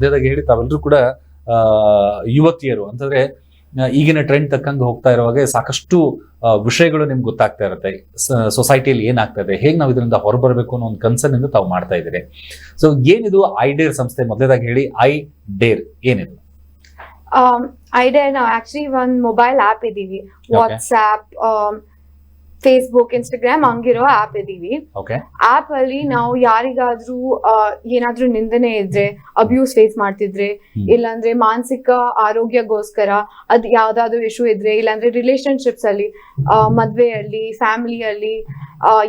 ಅದಾಗಿ ಹೇಳಿ ತಾವೆಲ್ಲರೂ ಕೂಡ ಯುವತಿಯರು ಅಂತಂದ್ರೆ ಈಗಿನ ಟ್ರೆಂಡ್ ತಕ್ಕಂಗೆ ಹೋಗ್ತಾ ಇರುವಾಗ ಸಾಕಷ್ಟು ವಿಷಯಗಳು ನಿಮ್ಗೆ ಗೊತ್ತಾಗ್ತಾ ಇರುತ್ತೆ. ಸೊಸೈಟಿಯಲ್ಲಿ ಏನಾಗ್ತಾ ಇದೆ, ಹೇಗೆ ನಾವು ಇದರಿಂದ ಹೊರಬರಬೇಕು ಅನ್ನೋ ಒಂದು ಕನ್ಸರ್ನ್ ಇಂದ ತಾವು ಮಾಡ್ತಾ ಇದ್ದೀರಿ. ಸೊ ಏನಿದು ಐಡೇರ್ ಸಂಸ್ಥೆ, ಮೊದಲೇದಾಗಿ ಹೇಳಿ ಐಡೇರ್ ಏನಿದು? ಐಡೇರ್ ನಾವು ಆಕ್ಚುಲಿ ಒಂದು ಮೊಬೈಲ್ ಆಪ್ ಇದೀವಿ, ವಾಟ್ಸ್ಆಪ್, ಫೇಸ್ಬುಕ್, ಇನ್ಸ್ಟಾಗ್ರಾಮ್ ಹಂಗಿರೋ ಆಪ್ ಇದೀವಿ. ಆಪ್ ಅಲ್ಲಿ ನಾವು ಯಾರಿಗಾದ್ರೂ ಏನಾದ್ರೂ ನಿಂದನೆ ಇದ್ರೆ, ಅಬ್ಯೂಸ್ ಫೇಸ್ ಮಾಡ್ತಿದ್ರೆ, ಇಲ್ಲಾಂದ್ರೆ ಮಾನಸಿಕ ಆರೋಗ್ಯಗೋಸ್ಕರ ಅದ್ ಯಾವ್ದಾದ್ರು ಇಶ್ಯೂ ಇದ್ರೆ, ಇಲ್ಲಾಂದ್ರೆ ರಿಲೇಶನ್ಶಿಪ್ಸ್ ಅಲ್ಲಿ, ಮದ್ವೆಯಲ್ಲಿ, ಫ್ಯಾಮಿಲಿಯಲ್ಲಿ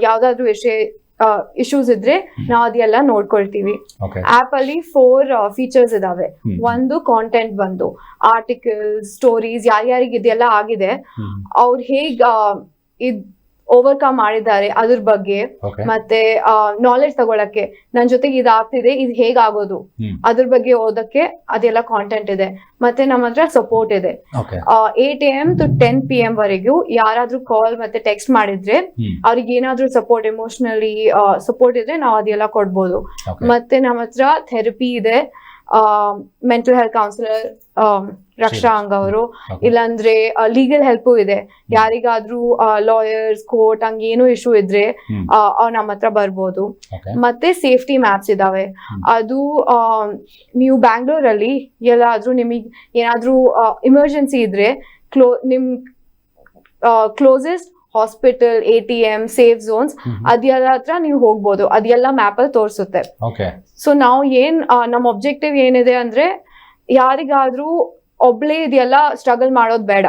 ಯಾವ್ದಾದ್ರು ಇಶ್ಯೂಸ್ ಇದ್ರೆ ನಾವು ಅದೆಲ್ಲ ನೋಡ್ಕೊಳ್ತೀವಿ. ಆಪ್ ಅಲ್ಲಿ 4 ಫೀಚರ್ಸ್ ಇದಾವೆ. ಒಂದು ಕಾಂಟೆಂಟ್ ಬಂದು ಆರ್ಟಿಕಲ್ಸ್, ಸ್ಟೋರೀಸ್, ಯಾರ್ಯಾರಿಗೆ ಇದೆಲ್ಲ ಆಗಿದೆ ಅವ್ರು ಹೇಗ್ ಓವರ್ಕಮ್ ಮಾಡಿದ್ದಾರೆ ಅದ್ರ ಬಗ್ಗೆ, ಮತ್ತೆ ನಾಲೆಡ್ಜ್ ತಗೊಳಕ್ಕೆ ನನ್ ಜೊತೆಗೆ ಇದಾಗ್ತಿದೆ, ಇದು ಹೇಗಾಗೋದು ಅದ್ರ ಬಗ್ಗೆ ಓದಕ್ಕೆ ಅದೆಲ್ಲ ಕಾಂಟೆಂಟ್ ಇದೆ. ಮತ್ತೆ ನಮ್ಮ ಹತ್ರ ಸಪೋರ್ಟ್ ಇದೆ. 8 AM to 10 PM ವರೆಗೂ ಯಾರಾದ್ರೂ ಕಾಲ್ ಮತ್ತೆ ಟೆಕ್ಸ್ಟ್ ಮಾಡಿದ್ರೆ ಅವ್ರಿಗೆ ಏನಾದ್ರೂ ಸಪೋರ್ಟ್, ಎಮೋಷನಲಿ ಸಪೋರ್ಟ್ ಇದ್ರೆ ನಾವು ಅದೆಲ್ಲ ಕೊಡ್ಬೋದು. ಮತ್ತೆ ನಮ್ಮ ಹತ್ರ ಥೆರಪಿ ಇದೆ, ಮೆಂಟಲ್ ಹೆಲ್ತ್ ಕೌನ್ಸಿಲರ್ ರಕ್ಷಾ ಹಂಗ್ ಅವರು, ಇಲ್ಲಾಂದ್ರೆ ಲೀಗಲ್ ಹೆಲ್ಪ್ ಇದೆ. ಯಾರಿಗಾದ್ರೂ ಲಾಯರ್ಸ್, ಕೋರ್ಟ್ ಹಂಗ ಏನೋ ಇಶ್ಯೂ ಇದ್ರೆ ಅವ್ರು ನಮ್ಮ ಹತ್ರ ಬರ್ಬೋದು. ಮತ್ತೆ ಸೇಫ್ಟಿ ಮ್ಯಾಪ್ಸ್ ಇದಾವೆ. ಅದು ನೀವು ಬ್ಯಾಂಗ್ಳೂರಲ್ಲಿ ಎಲ್ಲಾದ್ರೂ ನಿಮಗ್ ಏನಾದ್ರೂ ಎಮರ್ಜೆನ್ಸಿ ಇದ್ರೆ ನಿಮ್ closest hospital, ATM, safe zones ಅದೆಲ್ಲ ಹತ್ರ ನೀವು ಹೋಗ್ಬೋದು. ಅದೆಲ್ಲ ಮ್ಯಾಪ್ ಅಲ್ಲಿ ತೋರಿಸುತ್ತೆ. ಸೊ ನಾವು ನಮ್ಮ ಒಬ್ಜೆಕ್ಟಿವ್ ಏನಿದೆ ಅಂದ್ರೆ ಯಾರಿಗಾದ್ರೂ ಒಬ್ಳೇ ಇದೆಲ್ಲ ಸ್ಟ್ರಗಲ್ ಮಾಡೋದ್ ಬೇಡ,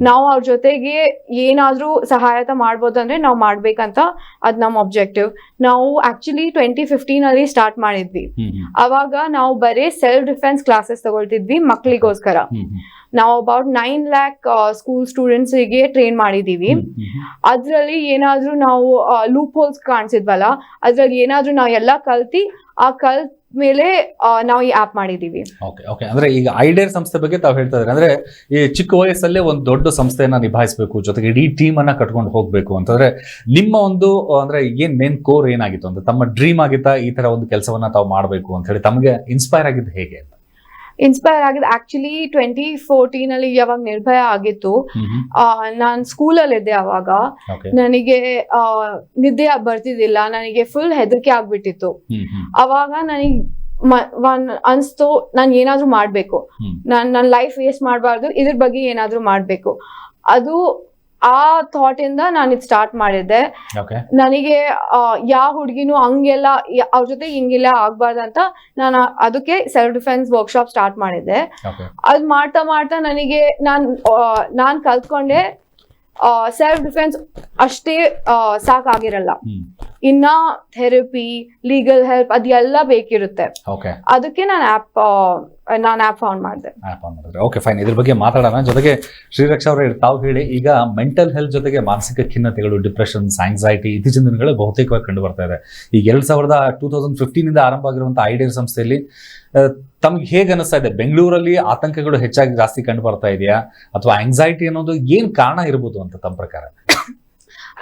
ನಾವು ಅವ್ರ ಜೊತೆಗೆ ಏನಾದ್ರೂ ಸಹಾಯತ ಮಾಡ್ಬೋದು ಅಂದ್ರೆ ನಾವು ಮಾಡ್ಬೇಕಂತ ಅದ್ ನಮ್ಮ ಒಬ್ಜೆಕ್ಟಿವ್. ನಾವು ಆಕ್ಚುಲಿ 2015 ಅಲ್ಲಿ ಸ್ಟಾರ್ಟ್ ಮಾಡಿದ್ವಿ. ಅವಾಗ ನಾವು ಬರೀ ಸೆಲ್ಫ್ ಡಿಫೆನ್ಸ್ ಕ್ಲಾಸಸ್ ತಗೊಳ್ತಿದ್ವಿ ಮಕ್ಳಿಗೋಸ್ಕರ. ನಾವು ಅಬೌಟ್ 9 lakh ಸ್ಕೂಲ್ ಸ್ಟೂಡೆಂಟ್ಸ್ ಗೆ ಟ್ರೈನ್ ಮಾಡಿದೀವಿ. ಅದ್ರಲ್ಲಿ ಏನಾದ್ರೂ ನಾವು ಲೂಪ್ ಹೋಲ್ಸ್ ಕಾಣಿಸಿದ್ವಲ್ಲ, ಅದ್ರಲ್ಲಿ ಏನಾದ್ರೂ ನಾವು ಎಲ್ಲ ಕಲ್ತಿ ಕಲ್ತ್ ಮೇಲೆ ನಾವು ಈ ಆಪ್ ಮಾಡಿದೀವಿ. ಅಂದ್ರೆ ಈಗ ಐಡೇರ್ ಸಂಸ್ಥೆ ಬಗ್ಗೆ ತಾವು ಹೇಳ್ತಾ ಇದ್ರೆ, ಅಂದ್ರೆ ಈ ಚಿಕ್ಕ ವಯಸ್ಸಲ್ಲೇ ಒಂದು ದೊಡ್ಡ ಸಂಸ್ಥೆಯನ್ನ ನಿಭಾಯಿಸಬೇಕು, ಜೊತೆಗೆ ಇಡೀ ಟೀಮ್ ಅನ್ನ ಕಟ್ಕೊಂಡು ಹೋಗ್ಬೇಕು ಅಂತಂದ್ರೆ ನಿಮ್ಮ ಒಂದು ಅಂದ್ರೆ ಏನ್ ಮೇನ್ ಕೋರ್ ಏನಾಗಿತ್ತು ಅಂತ, ತಮ್ಮ ಡ್ರೀಮ್ ಆಗಿತ್ತಾ ಈ ತರ ಒಂದು ಕೆಲಸವನ್ನ ತಾವು ಮಾಡ್ಬೇಕು ಅಂತ ಹೇಳಿ? ತಮಗೆ ಇನ್ಸ್ಪೈರ್ ಆಗಿದ್ದು ಹೇಗೆ ಅಂತ? ಇನ್ಸ್ಪೈರ್ ಆಗಿದೆ ಆಕ್ಚುಲಿ 2014 ಅಲ್ಲಿ ಯಾವಾಗ ನಿರ್ಭಯ ಆಗಿತ್ತು, ನಾನ್ ಸ್ಕೂಲಲ್ಲಿ ಇದ್ದೆ. ಅವಾಗ ನನಗೆ ನಿದ್ದೆ ಬರ್ತಿದ್ದಿಲ್ಲ, ನನಗೆ ಫುಲ್ ಹೆದರಿಕೆ ಆಗ್ಬಿಟ್ಟಿತ್ತು. ಅವಾಗ ನನಗೆ ಅನ್ಸ್ತು ನಾನು ಏನಾದ್ರೂ ಮಾಡ್ಬೇಕು, ನನ್ನ ಲೈಫ್ ವೇಸ್ಟ್ ಮಾಡ್ಬಾರ್ದು, ಇದ್ರ ಬಗ್ಗೆ ಏನಾದ್ರೂ ಮಾಡ್ಬೇಕು. ಅದು ಆ ಥಾಟ್ ಇಂದ ನಾನು ಇದು ಸ್ಟಾರ್ಟ್ ಮಾಡಿದ್ದೆ. ನನಗೆ ಯಾವ ಹುಡುಗಿನೂ ಹಂಗೆಲ್ಲ ಅವ್ರ ಜೊತೆ ಹಿಂಗೆಲ್ಲ ಆಗ್ಬಾರ್ದಂತ ನಾನು ಅದಕ್ಕೆ ಸೆಲ್ಫ್ ಡಿಫೆನ್ಸ್ ವರ್ಕ್ಶಾಪ್ ಸ್ಟಾರ್ಟ್ ಮಾಡಿದ್ದೆ. ಅದ್ ಮಾಡ್ತಾ ಮಾಡ್ತಾ ನನಗೆ ನಾನ್ ಕಲ್ತ್ಕೊಂಡೆ ಸೆಲ್ಫ್ ಡಿಫೆನ್ಸ್ ಅಷ್ಟೇ ಸಾಕಾಗಿರಲ್ಲ, ಇನ್ನ ಥೆರಪಿ, ಲೀಗಲ್ ಹೆಲ್ಪ್ ಅದೆಲ್ಲ ಬೇಕಿರುತ್ತೆ. ಅದಕ್ಕೆ ನಾನು ಆಪ್ ಫೌಂಡ್ ಮಾಡಿದೆ. Okay, fine. ಇದ್ರ ಬಗ್ಗೆ ಮಾತಾಡೋಣ. ಜೊತೆಗೆ ಶ್ರೀರಕ್ಷಾ ಅವರೇ, ತಾವು ಹೇಳಿ, ಈಗ ಮೆಂಟಲ್ ಹೆಲ್ತ್ ಜೊತೆಗೆ ಮಾನಸಿಕ ಖಿನ್ನತೆಗಳು, ಡಿಪ್ರೆಷನ್ಸ್, ಆಂಗ್ಸೈಟಿ ಇತ್ತೀಚಿನ ದಿನಗಳು ಬಹುತೇಕವಾಗಿ ಕಂಡು ಬರ್ತಾ ಇದೆ. ಈಗ 2015 ಆರಂಭ ಆಗಿರುವಂತಹ ಐಡೇರ್ ಸಂಸ್ಥೆಯಲ್ಲಿ ತಮ್ಗೆ ಹೇಗೆ ಅನಿಸ್ತಾ ಇದೆ? ಬೆಂಗಳೂರಲ್ಲಿ ಆತಂಕಗಳು ಹೆಚ್ಚಾಗಿ ಜಾಸ್ತಿ ಕಂಡು ಬರ್ತಾ ಇದೆಯಾ, ಅಥವಾ ಆಂಗ್ಸೈಟಿ ಅನ್ನೋದು ಏನ್ ಕಾರಣ ಇರ್ಬೋದು ಅಂತ ತಮ್ಮ ಪ್ರಕಾರ?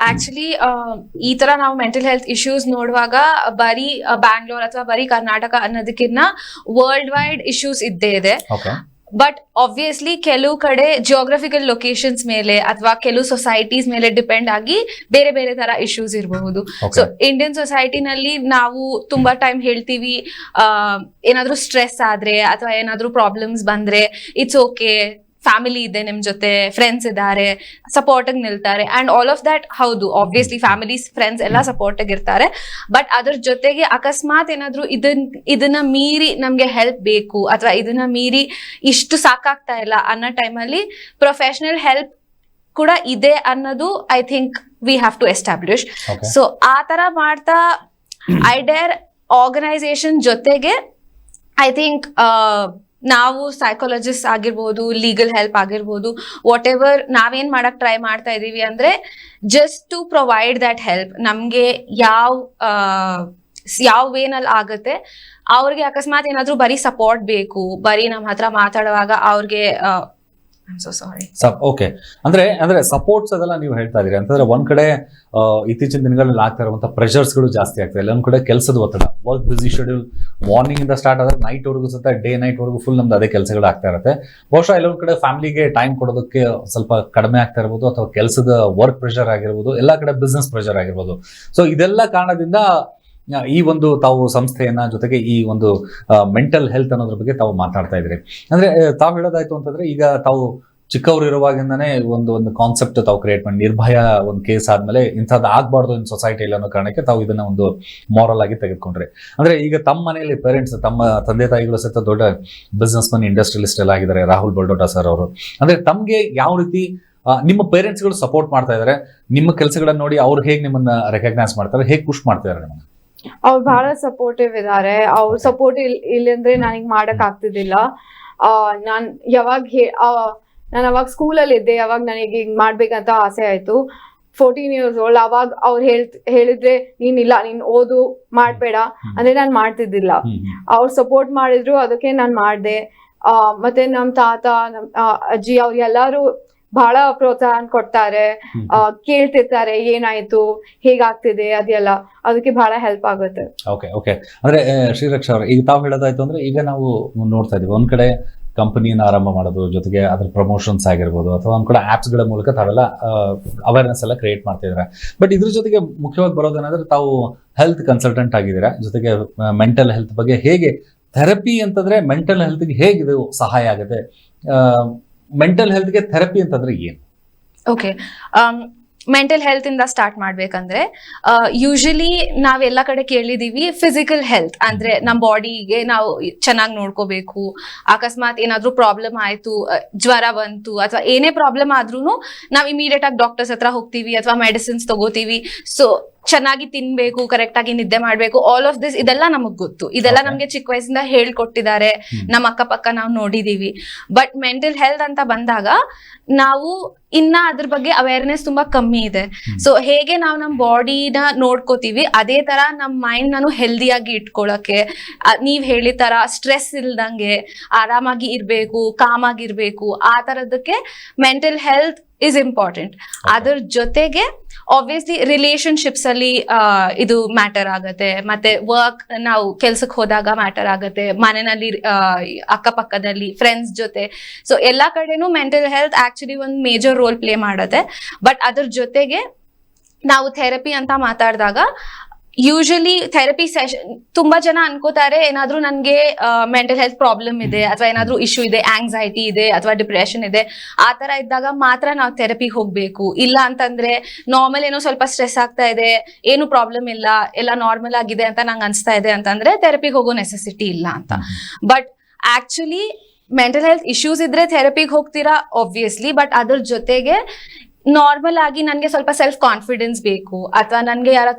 ಆಕ್ಚುಲಿ ಈ ತರ ನಾವು ಮೆಂಟಲ್ ಹೆಲ್ತ್ ಇಶ್ಯೂಸ್ ನೋಡುವಾಗ ಬರೀ ಬ್ಯಾಂಗ್ಳೂರ್ ಅಥವಾ ಬರೀ ಕರ್ನಾಟಕ ಅನ್ನೋದಕ್ಕಿಂತ ವರ್ಲ್ಡ್ ವೈಡ್ ಇಶ್ಯೂಸ್ ಇದ್ದೇ ಇದೆ. ಬಟ್ ಆಬ್ವಿಯಸ್ಲಿ ಕೆಲವು ಕಡೆ ಜಿಯೋಗ್ರಫಿಕಲ್ ಲೊಕೇಶನ್ಸ್ ಮೇಲೆ ಅಥವಾ ಕೆಲವು ಸೊಸೈಟೀಸ್ ಮೇಲೆ ಡಿಪೆಂಡ್ ಆಗಿ ಬೇರೆ ಬೇರೆ ತರ ಇಶ್ಯೂಸ್ ಇರಬಹುದು. ಸೊ ಇಂಡಿಯನ್ ಸೊಸೈಟಿನಲ್ಲಿ ನಾವು ತುಂಬಾ ಟೈಮ್ ಹೇಳ್ತೀವಿ, ಏನಾದ್ರೂ ಸ್ಟ್ರೆಸ್ ಆದ್ರೆ ಅಥವಾ ಏನಾದ್ರೂ ಪ್ರಾಬ್ಲಮ್ಸ್ ಬಂದ್ರೆ ಇಟ್ಸ್ ಓಕೆ, ಫ್ಯಾಮಿಲಿ ಇದೆ ನಿಮ್ ಜೊತೆ, ಫ್ರೆಂಡ್ಸ್ ಇದ್ದಾರೆ, ಸಪೋರ್ಟ್ ಆಗಿ ನಿಲ್ತಾರೆ. ಅಂಡ್ ಆಲ್ ಆಫ್ ದಟ್ ಹೌದು, ಆಬ್ವಿಯಸ್ಲಿ ಫ್ಯಾಮಿಲಿ, ಫ್ರೆಂಡ್ಸ್ ಎಲ್ಲ ಸಪೋರ್ಟ್ ಆಗಿರ್ತಾರೆ. ಬಟ್ ಅದ್ರ ಜೊತೆಗೆ ಅಕಸ್ಮಾತ್ ಏನಾದ್ರು ಇದನ್ನ ಮೀರಿ ನಮ್ಗೆ ಹೆಲ್ಪ್ ಬೇಕು ಅಥವಾ ಇದನ್ನ ಮೀರಿ ಇಷ್ಟು ಸಾಕಾಗ್ತಾ ಇಲ್ಲ ಅನ್ನೋ ಟೈಮಲ್ಲಿ ಪ್ರೊಫೆಷನಲ್ ಹೆಲ್ಪ್ ಕೂಡ ಇದೆ ಅನ್ನೋದು I think we have to establish. So ಆ ತರ ಮಾಡ್ತಾ ಐಡೇರ್ ಆರ್ಗನೈಸೇಷನ್ ಜೊತೆಗೆ ಐ ಥಿಂಕ್ ನಾವು ಸೈಕಾಲಜಿಸ್ಟ್ ಆಗಿರ್ಬೋದು, ಲೀಗಲ್ ಹೆಲ್ಪ್ ಆಗಿರ್ಬೋದು, ವಾಟ್ ಎವರ್ ನಾವೇನ್ ಮಾಡಕ್ ಟ್ರೈ ಮಾಡ್ತಾ ಇದೀವಿ ಅಂದ್ರೆ just to provide that help. ನಮ್ಗೆ ಯಾವ ವೇನಲ್ಲಿ ಆಗುತ್ತೆ, ಅವ್ರಿಗೆ ಅಕಸ್ಮಾತ್ ಏನಾದ್ರೂ ಬರೀ ಸಪೋರ್ಟ್ ಬೇಕು, ಬರೀ ನಮ್ಮ ಹತ್ರ ಮಾತಾಡುವಾಗ ಅವ್ರಿಗೆ I'm so sorry. ಓಕೆ, ಅಂದ್ರೆ ಸಪೋರ್ಟ್ಸ್ ಅದೆಲ್ಲ ನೀವು ಹೇಳ್ತಾ ಇದೀರಿ ಅಂತಂದ್ರೆ ಒಂದ್ ಕಡೆ ಇತ್ತೀಚಿನ ದಿನಗಳಲ್ಲಿ ಆಗ್ತಾ ಇರುವಂತ ಪ್ರೆಷರ್ಸ್ಗಳು ಜಾಸ್ತಿ ಆಗ್ತಾ ಇಲ್ಲ, ಒಂದ್ ಕಡೆ ಕೆಲಸದ ಒತ್ತಡ, ವರ್ಕ್ ಬಿಸಿ ಶೆಡ್ಯೂಲ್, ಮಾರ್ನಿಂಗ್ ಇಂದ ಸ್ಟಾರ್ಟ್ ಆದ್ರೆ ನೈಟ್ ವರ್ಗೂ ಸತ ಡೇ ನೈಟ್ ವರ್ಗೂ ಫುಲ್ ನಮ್ದು ಅದೇ ಕೆಲಸಗಳು ಆಗ್ತಾ ಇರುತ್ತೆ. ಬಹುಶಃ ಎಲ್ಲೊಂದ್ ಕಡೆ ಫ್ಯಾಮಿಲಿಗೆ ಟೈಮ್ ಕೊಡೋದಕ್ಕೆ ಸ್ವಲ್ಪ ಕಡಿಮೆ ಆಗ್ತಾ ಇರ್ಬೋದು, ಅಥವಾ ಕೆಲಸದ ವರ್ಕ್ ಪ್ರೆಷರ್ ಆಗಿರ್ಬೋದು, ಎಲ್ಲಾ ಕಡೆ ಬಿಸ್ನೆಸ್ ಪ್ರೆಷರ್ ಆಗಿರ್ಬೋದು. ಸೊ ಇದೆಲ್ಲ ಕಾರಣದಿಂದ ಈ ಒಂದು ತಾವು ಸಂಸ್ಥೆಯನ್ನ, ಜೊತೆಗೆ ಈ ಒಂದು ಮೆಂಟಲ್ ಹೆಲ್ತ್ ಅನ್ನೋದ್ರ ಬಗ್ಗೆ ತಾವು ಮಾತಾಡ್ತಾ ಇದ್ರಿ. ಅಂದ್ರೆ ತಾವು ಹೇಳೋದಾಯ್ತು ಅಂತಂದ್ರೆ, ಈಗ ತಾವು ಚಿಕ್ಕವರು ಇರುವಾಗಿಂದಾನೇ ಒಂದು ಕಾನ್ಸೆಪ್ಟ್ ತಾವು ಕ್ರಿಯೇಟ್ ಮಾಡಿ, ನಿರ್ಭಯ ಒಂದು ಕೇಸ್ ಆದ್ಮೇಲೆ ಇಂಥದ್ದು ಆಗ್ಬಾರ್ದು ಇನ್ ಸೊಸೈಟಿಯಲ್ಲಿ ಅನ್ನೋ ಕಾರಣಕ್ಕೆ ತಾವು ಇದನ್ನ ಒಂದು ಮಾರಲ್ ಆಗಿ ತೆಗೆದುಕೊಂಡ್ರಿ. ಅಂದ್ರೆ ಈಗ ತಮ್ಮ ಮನೆಯಲ್ಲಿ ಪೇರೆಂಟ್ಸ್, ತಮ್ಮ ತಂದೆ ತಾಯಿಗಳು ಸಹಿತ ದೊಡ್ಡ ಬಿಸ್ನೆಸ್ ಮನ್, ಇಂಡಸ್ಟ್ರಿಯಲಿಸ್ಟ್ ಎಲ್ಲ ಆಗಿದ್ದಾರೆ, ರಾಹುಲ್ ಬಲ್ಡೋಟ ಸರ್ ಅವರು. ಅಂದ್ರೆ ತಮ್ಗೆ ಯಾವ ರೀತಿ ನಿಮ್ಮ ಪೇರೆಂಟ್ಸ್ಗಳು ಸಪೋರ್ಟ್ ಮಾಡ್ತಾ ಇದಾರೆ, ನಿಮ್ಮ ಕೆಲಸಗಳನ್ನ ನೋಡಿ ಅವ್ರು ಹೇಗೆ ನಿಮ್ಮನ್ನ ರೆಕಗ್ನೈಸ್ ಮಾಡ್ತಾರೆ, ಹೇಗೆ ಖುಷ್ ಮಾಡ್ತಿದ್ದಾರೆ ನಿಮ್ಮನ್ನ? ಅವ್ರು ಬಹಳ ಸಪೋರ್ಟಿವ್ ಇದಾರೆ. ಅವ್ರ ಸಪೋರ್ಟ್ ಇಲ್ಲಂದ್ರೆ ನನಗ್ ಮಾಡಕ್ ಆಗ್ತಿದ್ದಿಲ್ಲ. ನಾನ್ ಅವಾಗ ಸ್ಕೂಲಲ್ಲಿ ಇದ್ದೆ, ಅವಾಗ ನನಗೆ ಹಿಂಗ್ ಮಾಡ್ಬೇಕಂತ ಆಸೆ ಆಯ್ತು. 14 years old, ಅವಾಗ ಅವ್ರು ಹೇಳಿದ್ರೆ ನೀನ್ ಓದು ಮಾಡ್ಬೇಡ ಅಂದ್ರೆ ನಾನ್ ಮಾಡ್ತಿದ್ದಿಲ್ಲ. ಅವ್ರು ಸಪೋರ್ಟ್ ಮಾಡಿದ್ರು, ಅದಕ್ಕೆ ನಾನ್ ಮಾಡ್ದೆ. ಮತ್ತೆ ನಮ್ ತಾತ, ನಮ್ ಅಜ್ಜಿ, ಅವ್ರು ಎಲ್ಲಾರು ಬಹಳ ಪ್ರೋತ್ಸಾಹ ಕೊಡ್ತಾರೆ, ಕೇಳ್ತಿರ್ತಾರೆ ಏನಾಯ್ತು, ಹೇಗಾಗ್ತಿದೆ ಅದೆಲ್ಲ, ಅದಕ್ಕೆ ಬಹಳ ಹೆಲ್ಪ್ ಆಗುತ್ತೆ. ಓಕೆ ಅಂದ್ರೆ ಶ್ರೀರಕ್ಷಾ ಅವ್ರೆ, ಈಗ ತಾವು ಹೇಳೋದಾಯ್ತು ಅಂದ್ರೆ, ಈಗ ನಾವು ನೋಡ್ತಾ ಇದೀವಿ ಒಂದ್ ಕಡೆ ಕಂಪನಿನ ಆರಂಭ ಮಾಡೋದು, ಜೊತೆಗೆ ಅದ್ರ ಪ್ರಮೋಷನ್ಸ್ ಆಗಿರ್ಬೋದು, ಅಥವಾ ಒಂದ್ ಕಡೆ ಆಪ್ಸ್ ಗಳ ಮೂಲಕ ತಾವೆಲ್ಲ ಅವೇರ್ನೆಸ್ ಎಲ್ಲ ಕ್ರಿಯೇಟ್ ಮಾಡ್ತಿದ್ದೀರಾ. ಬಟ್ ಇದ್ರ ಜೊತೆಗೆ ಮುಖ್ಯವಾಗಿ ಬರೋದೇನಾದ್ರೆ, ತಾವು ಹೆಲ್ತ್ ಕನ್ಸಲ್ಟೆಂಟ್ ಆಗಿದ್ದೀರಾ, ಜೊತೆಗೆ ಮೆಂಟಲ್ ಹೆಲ್ತ್ ಬಗ್ಗೆ ಹೇಗೆ ಥೆರಪಿ ಅಂತಂದ್ರೆ ಮೆಂಟಲ್ ಹೆಲ್ತ್ಗೆ ಹೇಗೆ ಇದು ಸಹಾಯ ಆಗುತ್ತೆ, ಮೆಂಟಲ್ ಹೆಲ್ತ್ಗೆ ಥೆರಪಿ ಅಂತಂದ್ರೆ ಏನು? ಓಕೆ, ಮೆಂಟಲ್ ಹೆಲ್ತ್ ಇಂದ ಸ್ಟಾರ್ಟ್ ಮಾಡ್ಬೇಕಂದ್ರೆ, ಯೂಶಲಿ ನಾವೆಲ್ಲ ಕಡೆ ಕೇಳಿದೀವಿ ಫಿಸಿಕಲ್ ಹೆಲ್ತ್ ಅಂದ್ರೆ ನಮ್ಮ ಬಾಡಿಗೆ ನಾವು ಚೆನ್ನಾಗಿ ನೋಡ್ಕೋಬೇಕು. ಅಕಸ್ಮಾತ್ ಏನಾದ್ರೂ ಪ್ರಾಬ್ಲಮ್ ಆಯ್ತು, ಜ್ವರ ಬಂತು ಅಥವಾ ಏನೇ ಪ್ರಾಬ್ಲಮ್ ಆದ್ರೂ ನಾವು ಇಮಿಡಿಯೇಟ್ ಆಗಿ ಡಾಕ್ಟರ್ಸ್ ಹತ್ರ ಹೋಗ್ತೀವಿ ಅಥವಾ ಮೆಡಿಸಿನ್ಸ್ ತಗೋತೀವಿ. ಸೊ ಚೆನ್ನಾಗಿ ತಿನ್ಬೇಕು, ಕರೆಕ್ಟ್ ಆಗಿ ನಿದ್ದೆ ಮಾಡ್ಬೇಕು, ಆಲ್ ಆಫ್ ದಿಸ್ ಇದೆಲ್ಲ ನಮಗ್ ಗೊತ್ತು. ಇದೆಲ್ಲ ನಮ್ಗೆ ಚಿಕ್ಕ ವಯಸ್ಸಿಂದ ಹೇಳ್ಕೊಟ್ಟಿದ್ದಾರೆ, ನಮ್ಮ ಅಕ್ಕಪಕ್ಕ ನಾವು ನೋಡಿದೀವಿ. ಬಟ್ ಮೆಂಟಲ್ ಹೆಲ್ತ್ ಅಂತ ಬಂದಾಗ ನಾವು ಇನ್ನ ಅದ್ರ ಬಗ್ಗೆ ಅವೇರ್ನೆಸ್ ತುಂಬಾ ಕಮ್ಮಿ ಇದೆ. ಸೊ ಹೇಗೆ ನಾವು ನಮ್ಮ ಬಾಡಿನ ನೋಡ್ಕೋತೀವಿ, ಅದೇ ತರ ನಮ್ಮ ಮೈಂಡ್ ನಾನು ಹೆಲ್ದಿಯಾಗಿ ಇಟ್ಕೊಳಕ್ಕೆ, ನೀವ್ ಹೇಳಿದ ತರ ಸ್ಟ್ರೆಸ್ ಇಲ್ದಂಗೆ ಆರಾಮಾಗಿ ಇರ್ಬೇಕು, ಕಾಮ್ ಆಗಿರ್ಬೇಕು, ಆ ತರದಕ್ಕೆ ಮೆಂಟಲ್ ಹೆಲ್ತ್ ಇಸ್ ಇಂಪಾರ್ಟೆಂಟ್. ಅದ್ರ ಜೊತೆಗೆ ಆಬ್ವಿಯಸ್ಲಿ ರಿಲೇಶನ್ಶಿಪ್ಸ್ ಅಲ್ಲಿ ಇದು ಮ್ಯಾಟರ್ ಆಗತ್ತೆ, ಮತ್ತೆ ವರ್ಕ್ ನಾವು ಕೆಲ್ಸಕ್ಕೆ ಹೋದಾಗ ಮ್ಯಾಟರ್ ಆಗತ್ತೆ, ಮನೆಯಲ್ಲಿ ಅಕ್ಕಪಕ್ಕದಲ್ಲಿ ಫ್ರೆಂಡ್ಸ್ ಜೊತೆ. ಸೊ ಎಲ್ಲಾ ಕಡೆನೂ ಮೆಂಟಲ್ ಹೆಲ್ತ್ ಆಕ್ಚುಲಿ ಒಂದು ಮೇಜರ್ ರೋಲ್ ಪ್ಲೇ ಮಾಡತ್ತೆ. ಬಟ್ ಅದ್ರ ಜೊತೆಗೆ ನಾವು ಥೆರಪಿ ಅಂತ ಮಾತಾಡಿದಾಗ, ಯೂಶಲಿ ಥೆರಪಿ ಸೆಷನ್ ತುಂಬಾ ಜನ ಅನ್ಕೋತಾರೆ ಏನಾದ್ರೂ ನನ್ಗೆ ಮೆಂಟಲ್ ಹೆಲ್ತ್ ಪ್ರಾಬ್ಲಮ್ ಇದೆ ಅಥವಾ ಏನಾದ್ರೂ ಇಶ್ಯೂ ಇದೆ, ಆಂಗ್ಸೈಟಿ ಇದೆ ಅಥವಾ ಡಿಪ್ರೆಷನ್ ಇದೆ, ಆ ತರ ಇದ್ದಾಗ ಮಾತ್ರ ನಾವು ಥೆರಪಿಗೆ ಹೋಗ್ಬೇಕು. ಇಲ್ಲ ಅಂತಂದ್ರೆ ನಾರ್ಮಲ್ ಏನೋ ಸ್ವಲ್ಪ ಸ್ಟ್ರೆಸ್ ಆಗ್ತಾ ಇದೆ, ಏನು ಪ್ರಾಬ್ಲಮ್ ಇಲ್ಲ, ಎಲ್ಲ ನಾರ್ಮಲ್ ಆಗಿದೆ ಅಂತ ನಂಗೆ ಅನ್ಸ್ತಾ ಇದೆ ಅಂತಂದ್ರೆ ಥೆರಪಿಗೆ ಹೋಗೋ ನೆಸೆಸಿಟಿ ಇಲ್ಲ ಅಂತ. But actually mental health issues ಇದ್ರೆ ಥೆರಪಿಗೆ ಹೋಗ್ತೀರಾ ಆಬ್ವಿಯಸ್ಲಿ, ಬಟ್ ಅದ್ರ ಜೊತೆಗೆ ನಾರ್ಮಲ್ ಆಗಿ ನನ್ಗೆ ಸ್ವಲ್ಪ ಸೆಲ್ಫ್ ಕಾನ್ಫಿಡೆನ್ಸ್ ಬೇಕು, ಅಥವಾ ನನ್ಗೆ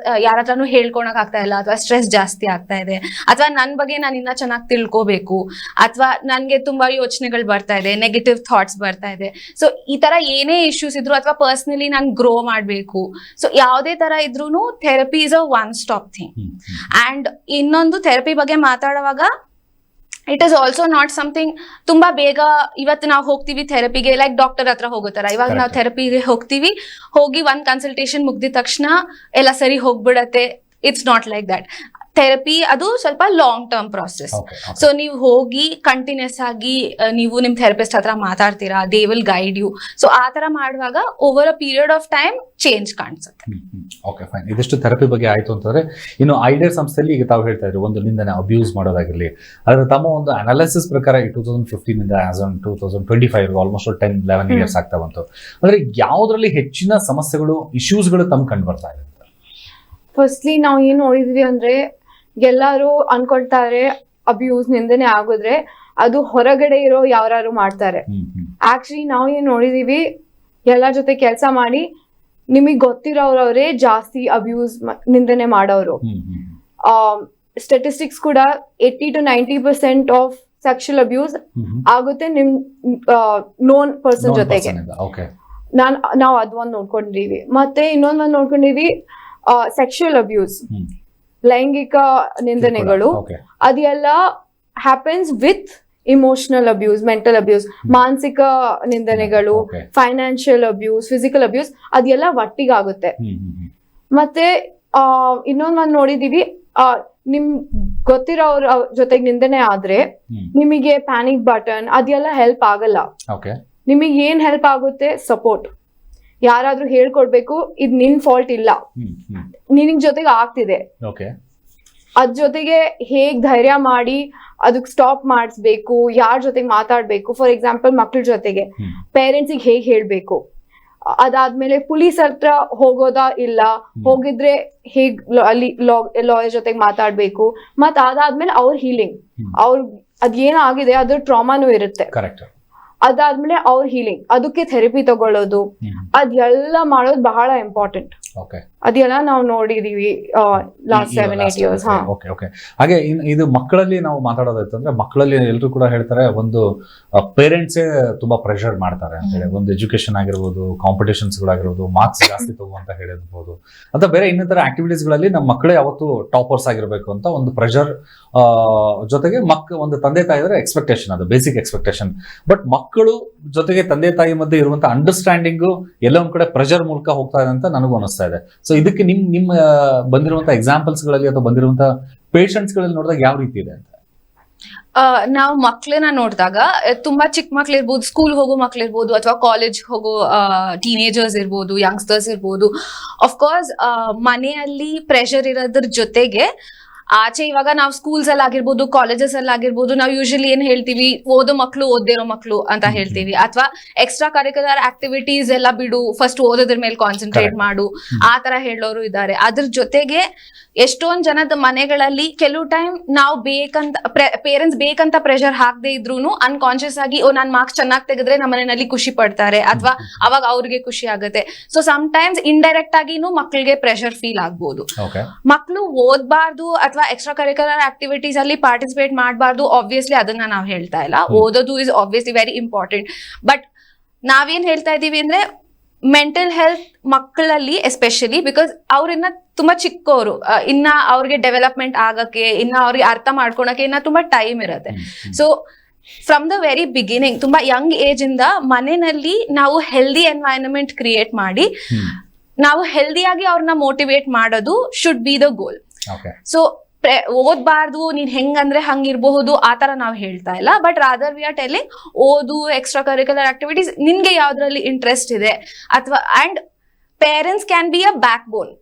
ಯಾರ ಹತ್ರನೂ ಹೇಳ್ಕೊಳಕ್ ಆಗ್ತಾ ಇಲ್ಲ, ಅಥವಾ ಸ್ಟ್ರೆಸ್ ಜಾಸ್ತಿ ಆಗ್ತಾ ಇದೆ, ಅಥವಾ ನನ್ ಬಗ್ಗೆ ನಾನು ಇನ್ನ ಚೆನ್ನಾಗಿ ತಿಳ್ಕೋಬೇಕು, ಅಥವಾ ನನ್ಗೆ ತುಂಬಾ ಯೋಚನೆಗಳು ಬರ್ತಾ ಇದೆ, ನೆಗೆಟಿವ್ ಥಾಟ್ಸ್ ಬರ್ತಾ ಇದೆ. ಸೊ ಈ ತರ ಏನೇ ಇಶ್ಯೂಸ್ ಇದ್ರು, ಅಥವಾ ಪರ್ಸನಲಿ ನಾನು ಗ್ರೋ ಮಾಡ್ಬೇಕು, ಸೊ ಯಾವುದೇ ತರ ಇದ್ರೂನು therapy is a one stop thing. And ಇನ್ನೊಂದು, ಥೆರಪಿ ಬಗ್ಗೆ ಮಾತಾಡುವಾಗ it is also not something ತುಂಬಾ ಬೇಗ ಇವತ್ತು ನಾವು ಹೋಗ್ತೀವಿ ಥೆರಪಿಗೆ, ಲೈಕ್ ಡಾಕ್ಟರ್ ಹತ್ರ ಹೋಗೋ ತರ. ಇವಾಗ ನಾವು ಥೆರಪಿಗೆ ಹೋಗಿ ಒಂದ್ ಕನ್ಸಲ್ಟೇಷನ್ ಮುಗ್ದಿದ ತಕ್ಷಣ ಎಲ್ಲ ಸರಿ ಹೋಗ್ಬಿಡತ್ತೆ. It's not like that. Therapy ಅದು ಸ್ವಲ್ಪ ಲಾಂಗ್ ಟರ್ಮ್ ಪ್ರಾಸೆಸ್. ಸೊ ನೀವು ಹೋಗಿ ಕಂಟಿನ್ಯೂಸ್ ಆಗಿ ನೀವು ನಿಮ್ ಥೆರಪಿಸ್ಟ್ ಹತ್ರ ಮಾತಾಡ್ತೀರಾ, they will guide you. So ಆ ತರ ಮಾಡುವಾಗ over a period of time change ಕಾಣಿಸುತ್ತೆ. Okay, fine. ಇದಿಷ್ಟು ಥೆರಪಿ ಬಗ್ಗೆ ಆಯ್ತು ಅಂತಂದ್ರೆ, ಇನ್ನು ಐಡಿಯಾ ಸಂಸ್ಥೆಯಲ್ಲಿ ಈಗ ತಾವು ಹೇಳ್ತಾ ಇದ್ರಿ ಒಂದು ನಿಂದನೆ ಅಬ್ಯೂಸ್ ಮಾಡೋದಾಗಿರ್ಲಿ, ಅದರ ತಮ್ಮ ಒಂದು ಅನಾಲಿಸಿಸ್ ಪ್ರಕಾರ 2015 ಇಂದ 2025 ಆಲ್ಮೋಸ್ಟ್ 10-11 ಇಯರ್ಸ್ ಆಗ್ತಾ ಬಂತು. ಅಂದ್ರೆ ಯಾವ್ದ್ರಲ್ಲಿ ಹೆಚ್ಚಿನ ಸಮಸ್ಯೆಗಳು, ಇಶ್ಯೂಸ್ಗಳು ತಮ್ಮ ಕಂಡು ಬರ್ತಾ ಇದೆ? ಫಸ್ಟ್ಲಿ ನಾವು ಏನ್ ನೋಡಿದ್ವಿ ಅಂದ್ರೆ, ಎಲ್ಲಾರು ಅನ್ಕೊಳ್ತಾರೆ ಅಬ್ಯೂಸ್ ನಿಂದನೆ ಆಗುದ್ರೆ ಅದು ಹೊರಗಡೆ ಇರೋ ಯಾರು ಮಾಡ್ತಾರೆ. ಆಕ್ಚುಲಿ ನಾವು ಏನ್ ನೋಡಿದೀವಿ, ಎಲ್ಲರ ಜೊತೆ ಕೆಲಸ ಮಾಡಿ ನಿಮಗ್ ಗೊತ್ತಿರೋರವ್ರೆ ಜಾಸ್ತಿ ಅಬ್ಯೂಸ್ ನಿಂದನೆ ಮಾಡೋರು. ಸ್ಟಾಟಿಸ್ಟಿಕ್ಸ್ ಕೂಡ 80 to 90% ಆಫ್ ಸೆಕ್ಷುವಲ್ ಅಬ್ಯೂಸ್ ಆಗುತ್ತೆ ನಿಮ್ ನೋನ್ ಪರ್ಸನ್ ಜೊತೆಗೆ. ನಾವು ಅದೊಂದು ನೋಡ್ಕೊಂಡಿದೀವಿ. ಮತ್ತೆ ಇನ್ನೊಂದ್ ನೋಡ್ಕೊಂಡಿದೀವಿ, ಸೆಕ್ಷುವಲ್ ಅಬ್ಯೂಸ್, ಲೈಂಗಿಕ ನಿಂದನೆಗಳು, ಅದೆಲ್ಲ happens with emotional abuse, mental abuse, ಮಾನಸಿಕ ನಿಂದನೆಗಳು, Okay. Financial abuse, physical abuse, ಅದೆಲ್ಲ ಒಟ್ಟಿಗಾಗುತ್ತೆ. ಮತ್ತೆ ಇನ್ನೊಂದ್ ನೋಡಿದೀವಿ, ನಿಮ್ ಗೊತ್ತಿರೋರ ಜೊತೆಗೆ ನಿಂದನೆ ಆದ್ರೆ ನಿಮಗೆ ಪ್ಯಾನಿಕ್ ಬಟನ್ ಅದೆಲ್ಲ ಹೆಲ್ಪ್ ಆಗಲ್ಲ. ಓಕೆ. ನಿಮಗೆ ಏನ್ ಹೆಲ್ಪ್ ಆಗುತ್ತೆ? ಸಪೋರ್ಟ್. ಯಾರಾದ್ರೂ ಹೇಳ್ಕೊಡ್ಬೇಕು, ಇದ್ ನಿನ್ ಫಾಲ್ಟ್ ಇಲ್ಲ, ನಿನಗ್ ಜೊತೆಗೆ ಆಗ್ತಿದೆ, ಓಕೆ. ಅದ್ ಜೊತೆಗೆ ಹೇಗ್ ಧೈರ್ಯ ಮಾಡಿ ಅದಕ್ ಸ್ಟಾಪ್ ಮಾಡಿಸ್ಬೇಕು, ಯಾರ ಜೊತೆಗೆ ಮಾತಾಡ್ಬೇಕು. ಫಾರ್ ಎಕ್ಸಾಂಪಲ್ ಮಕ್ಳ ಜೊತೆಗೆ ಪೇರೆಂಟ್ಸಿಗೆ ಹೇಗ್ ಹೇಳ್ಬೇಕು, ಅದಾದ್ಮೇಲೆ ಪೊಲೀಸ್ ಹತ್ರ ಹೋಗೋದಾ ಇಲ್ಲ, ಹೋಗಿದ್ರೆ ಹೇಗ್ ಅಲ್ಲಿ ಲಾಯರ್ ಜೊತೆಗೆ ಮಾತಾಡ್ಬೇಕು. ಮತ್ ಅದಾದ್ಮೇಲೆ ಅವ್ರ ಹೀಲಿಂಗ್, ಅವ್ರ ಅದೇನೋ ಆಗಿದೆ ಅದ್ರ ಟ್ರಾಮಾನು ಇರುತ್ತೆ. ಕರೆಕ್ಟ್. ಅದಾದ್ಮೇಲೆ ಅವ್ರ ಹೀಲಿಂಗ್, ಅದಕ್ಕೆ ಥೆರಪಿ ತಗೊಳ್ಳೋದು, ಅದೆಲ್ಲ ಮಾಡೋದು ಬಹಳ ಇಂಪಾರ್ಟೆಂಟ್. ಓಕೆ. ಅದೆಲ್ಲ ನಾವು ನೋಡಿದೀವಿ ಲಾಸ್ಟ್ 7-8 years. Okay, okay. ಹಾಗೆ ಇದು ಮಕ್ಕಳಲ್ಲಿ ನಾವು ಮಾತಾಡೋದಾಯ್ತಂದ್ರೆ, ಮಕ್ಕಳಲ್ಲಿ ಎಲ್ಲರೂ ಕೂಡ ಹೇಳ್ತಾರೆ, ಒಂದು ಪೇರೆಂಟ್ಸೇ ತುಂಬಾ ಪ್ರೆಷರ್ ಮಾಡ್ತಾರೆ ಅಂತ ಹೇಳಿ. ಒಂದು ಎಜುಕೇಶನ್ ಆಗಿರ್ಬೋದು, ಕಾಂಪಿಟೇಷನ್ಸ್ ಗಳಾಗಿರ್ಬೋದು, ಮಾರ್ಕ್ಸ್ ಜಾಸ್ತಿ ತಗೋಂತ ಹೇಳಿರ್ಬೋದು, ಅಥವಾ ಬೇರೆ ಇನ್ನಿತರ ಆಕ್ಟಿವಿಟೀಸ್ ಗಳಲ್ಲಿ ನಮ್ಮ ಮಕ್ಕಳೇ ಯಾವತ್ತು ಟಾಪರ್ಸ್ ಆಗಿರ್ಬೇಕು ಅಂತ ಒಂದು ಪ್ರೆಷರ್ ಜೊತೆಗೆ ಒಂದು ತಂದೆ ತಾಯಿಯರ ಎಕ್ಸ್ಪೆಕ್ಟೇಷನ್, ಅದು ಬೇಸಿಕ್ ಎಕ್ಸ್ಪೆಕ್ಟೇಷನ್. ಬಟ್ ಮಕ್ಕಳು ಜೊತೆಗೆ ತಂದೆ ತಾಯಿ ಮಧ್ಯೆ ಇರುವಂತ ಅಂಡರ್ಸ್ಟ್ಯಾಂಡಿಂಗು ಎಲ್ಲ ಒಂದ್ ಕಡೆ ಪ್ರೆಷರ್ ಮೂಲಕ ಹೋಗ್ತಾ ಇದೆ ಅಂತ ನನಗೂ ಅನಿಸ್ತಾ ಇದೆ. ಸೊ ಇದಕ್ಕೆ ನಿಮ್ಮ ಬಂದಿರುವಂತ ಎಕ್ಸಾಂಪಲ್ಸ್ ಗಳಲ್ಲಿ ಅಥವಾ ಬಂದಿರುವಂತ ಪೇಷಂಟ್ಸ್ ಗಳಲ್ಲಿ ನೋಡಿದಾಗ ಯಾವ ರೀತಿ ಇದೆ ಅಂತ? ನಾವು ಮಕ್ಳನ್ನ ನೋಡಿದಾಗ ತುಂಬಾ ಚಿಕ್ಕ ಮಕ್ಳು ಇರ್ಬೋದು, ಸ್ಕೂಲ್ ಹೋಗೋ ಮಕ್ಳು ಇರ್ಬೋದು, ಅಥವಾ ಕಾಲೇಜ್ ಹೋಗೋ ಟೀನೇಜರ್ಸ್ ಇರ್ಬೋದು, ಯಂಗ್ಸ್ಟರ್ಸ್ ಇರ್ಬೋದು. ಅಫ್ಕೋರ್ಸ್ ಮನೆಯಲ್ಲಿ ಪ್ರೆಷರ್ ಇರೋದ್ರ ಜೊತೆಗೆ ಆಚೆ ಇವಾಗ ನಾವು ಸ್ಕೂಲ್ಸ್ ಅಲ್ಲಿ ಆಗಿರ್ಬೋದು, ಕಾಲೇಜಸ್ ಅಲ್ಲಿ ಆಗಿರ್ಬೋದು, ನಾವು ಯೂಶಲಿ ಏನ್ ಹೇಳ್ತೀವಿ, ಓದೋ ಮಕ್ಳು ಓದ್ದೇ ಇರೋ ಮಕ್ಳು ಅಂತ ಹೇಳ್ತೀವಿ. ಅಥವಾ ಎಕ್ಸ್ಟ್ರಾ ಕರಿಕ್ಯುಲರ್ ಆಕ್ಟಿವಿಟೀಸ್ ಎಲ್ಲ ಬಿಡು, ಫಸ್ಟ್ ಓದೋದ್ರ ಮೇಲೆ ಕಾನ್ಸಂಟ್ರೇಟ್ ಮಾಡು, ಆ ತರ ಹೇಳೋರು ಇದ್ದಾರೆ. ಅದ್ರ ಜೊತೆಗೆ ಎಷ್ಟೊಂದ್ ಜನದ ಮನೆಗಳಲ್ಲಿ ಕೆಲವು ಟೈಮ್ ನಾವು ಪೇರೆಂಟ್ಸ್ ಬೇಕಂತ ಪ್ರೆಷರ್ ಹಾಕದೇ ಇದ್ರೂನು ಅನ್ಕಾನ್ಶಿಯಸ್ ಆಗಿ ನಾನ್ ಮಾರ್ಕ್ಸ್ ಚೆನ್ನಾಗಿ ತೆಗೆದ್ರೆ ನಮ್ಮ ಮನೆಯಲ್ಲಿ ಖುಷಿ ಪಡ್ತಾರೆ, ಅಥವಾ ಅವಾಗ ಅವ್ರಿಗೆ ಖುಷಿ ಆಗುತ್ತೆ. ಸೊ ಸಮ್ ಟೈಮ್ಸ್ ಇಂಡೈರೆಕ್ಟ್ ಆಗಿನೂ ಮಕ್ಳಿಗೆ ಪ್ರೆಷರ್ ಫೀಲ್ ಆಗ್ಬೋದು. ಮಕ್ಳು ಓದ್ಬಾರ್ದು ಅಥವಾ ಎಕ್ಸ್ಟ್ರಾ ಕರಿಕ್ಯುಲರ್ ಆಕ್ಟಿವಿಟೀಸ್ ಅಲ್ಲಿ ಪಾರ್ಟಿಸಿಪೇಟ್ ಮಾಡಬಾರ್ದು, ಆಬ್ವಿಯಸ್ಲಿ ಅದನ್ನ ನಾವು ಹೇಳ್ತಾ ಇಲ್ಲ. ಓದೋದು is obviously very important. But ನಾವೇನ್ ಹೇಳ್ತಾ ಇದೀವಿ ಅಂದ್ರೆ, ಮೆಂಟಲ್ ಹೆಲ್ತ್ ಮಕ್ಕಳಲ್ಲಿ ಎಸ್ಪೆಷಲಿ, ಬಿಕಾಸ್ ಅವ್ರಿನ್ನ ತುಂಬಾ ಚಿಕ್ಕವರು, ಇನ್ನ ಅವ್ರಿಗೆ ಡೆವಲಪ್ಮೆಂಟ್ ಆಗಕ್ಕೆ, ಇನ್ನ ಅವ್ರಿಗೆ ಅರ್ಥ ಮಾಡ್ಕೊಳಕ್ಕೆ ಇನ್ನ ತುಂಬಾ ಟೈಮ್ ಇರುತ್ತೆ. So from the very beginning, ತುಂಬಾ ಯಂಗ್ ಏಜ್ ಇಂದ ಮನೆಯಲ್ಲಿ ನಾವು ಹೆಲ್ದಿ ಎನ್ವೈರನ್ಮೆಂಟ್ ಕ್ರಿಯೇಟ್ ಮಾಡಿ ನಾವು ಹೆಲ್ದಿಯಾಗಿ ಅವ್ರನ್ನ ಮೋಟಿವೇಟ್ ಮಾಡೋದು should be the goal. So ಓದ್ಬಾರ್ದು, ನೀನ್ ಹೆಂಗಂದ್ರೆ ಹಂಗಿರಬಹುದು ಆ ತರ ನಾವು ಹೇಳ್ತಾ ಇಲ್ಲ. But rather we are telling, ಓದು, ಎಕ್ಸ್ಟ್ರಾ ಕರಿಕ್ಯುಲರ್ ಆಕ್ಟಿವಿಟೀಸ್, ನಿನ್ಗೆ ಯಾವ್ದ್ರಲ್ಲಿ ಇಂಟ್ರೆಸ್ಟ್ ಇದೆ. ಅಥವಾ and parents can be a backbone.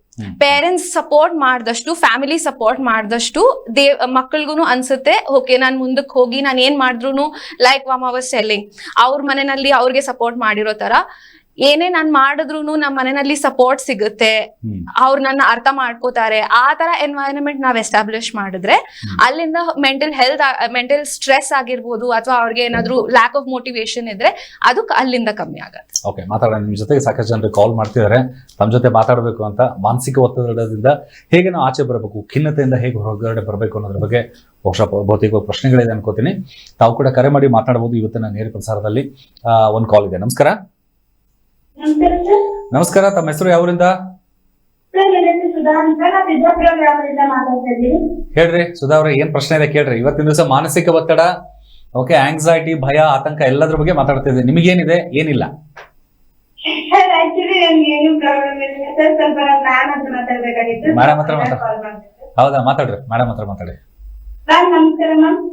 Parents support ಮಾಡಿದಷ್ಟು, ಫ್ಯಾಮಿಲಿ ಸಪೋರ್ಟ್ ಮಾಡಿದಷ್ಟು ಮಕ್ಕಳಿಗೂ ಅನ್ಸುತ್ತೆ, ಓಕೆ ನಾನ್ ಮುಂದಕ್ಕೆ ಹೋಗಿ ನಾನು ಏನ್ ಮಾಡಿದ್ರು, ಲೈಕ್ ವಾಮ್ ವಾಸ್ ಟೆಲ್ಲಿಂಗ್, ಅವ್ರ ಮನೆಯಲ್ಲಿ ಅವ್ರಿಗೆ ಸಪೋರ್ಟ್ ಮಾಡಿರೋ ತರ ಏನೇ ನಾನ್ ಮಾಡಿದ್ರು ನಮ್ಮ ಮನೆಯಲ್ಲಿ ಸಪೋರ್ಟ್ ಸಿಗುತ್ತೆ, ಅವ್ರು ನನ್ನ ಅರ್ಥ ಮಾಡ್ಕೋತಾರೆ. ಆ ತರ ಎನ್ವೈರನ್ಮೆಂಟ್ ನಾವ್ ಎಸ್ಟಾಬ್ಲಿಷ್ ಮಾಡಿದ್ರೆ ಅಲ್ಲಿಂದ ಮೆಂಟಲ್ ಸ್ಟ್ರೆಸ್ ಆಗಿರ್ಬೋದು, ಅಥವಾ ಅವ್ರಿಗೆ ಏನಾದ್ರು ಲ್ಯಾಕ್ ಆಫ್ ಮೋಟಿವೇಶನ್ ಇದ್ರೆ ಅದು ಅಲ್ಲಿಂದ ಕಮ್ಮಿ ಆಗುತ್ತೆ. ಓಕೆ, ಮಾತಾಡೋಣ. ನಿಮ್ ಜೊತೆಗೆ ಸಾಕಷ್ಟು ಜನರು ಕಾಲ್ ಮಾಡ್ತಿದ್ದಾರೆ ತಮ್ಮ ಜೊತೆ ಮಾತಾಡಬೇಕು ಅಂತ. ಮಾನಸಿಕ ಒತ್ತಡದಿಂದ ಹೇಗೆ ನಾವು ಆಚೆ ಬರಬೇಕು, ಖಿನ್ನತೆಯಿಂದ ಹೇಗೆ ಹೊರಗಡೆ ಬರಬೇಕು ಅನ್ನೋದ್ರ ಬಗ್ಗೆ ಬಹುತೇಕ ಪ್ರಶ್ನೆಗಳಿದೆ ಅನ್ಕೋತೀನಿ. ತಾವು ಕೂಡ ಕರೆ ಮಾಡಿ ಮಾತಾಡಬಹುದು ಇವತ್ತಿನ ನೇರ ಪ್ರಸಾರದಲ್ಲಿ. ಒಂದು ಕಾಲ್ ಇದೆ. ನಮಸ್ಕಾರ. ನಮಸ್ಕಾರ, ತಮ್ಮ ಹೆಸರು ಯಾವರಿಂದ? ಹೇಳ್ರಿ ಸುಧಾ ಅವ್ರೆ, ಏನ್ ಪ್ರಶ್ನೆ ಇದೆ ಕೇಳ್ರಿ. ಇವತ್ತಿನ ದಿವಸ ಮಾನಸಿಕ ಒತ್ತಡ, ಓಕೆ, ಆಂಗ್ಸೈಟಿ, ಭಯ, ಆತಂಕ ಎಲ್ಲದ್ರ ಬಗ್ಗೆ ಮಾತಾಡ್ತಾ ಇದ್ದೀವಿ. ನಿಮಗೇನಿದೆ, ಏನಿಲ್ಲ? ಮೇಡಮ್ ಹತ್ರ ಹೌದಾ? ಮಾತಾಡ್ರಿ, ಮೇಡಮ್ ಹತ್ರ ಮಾತಾಡಿ.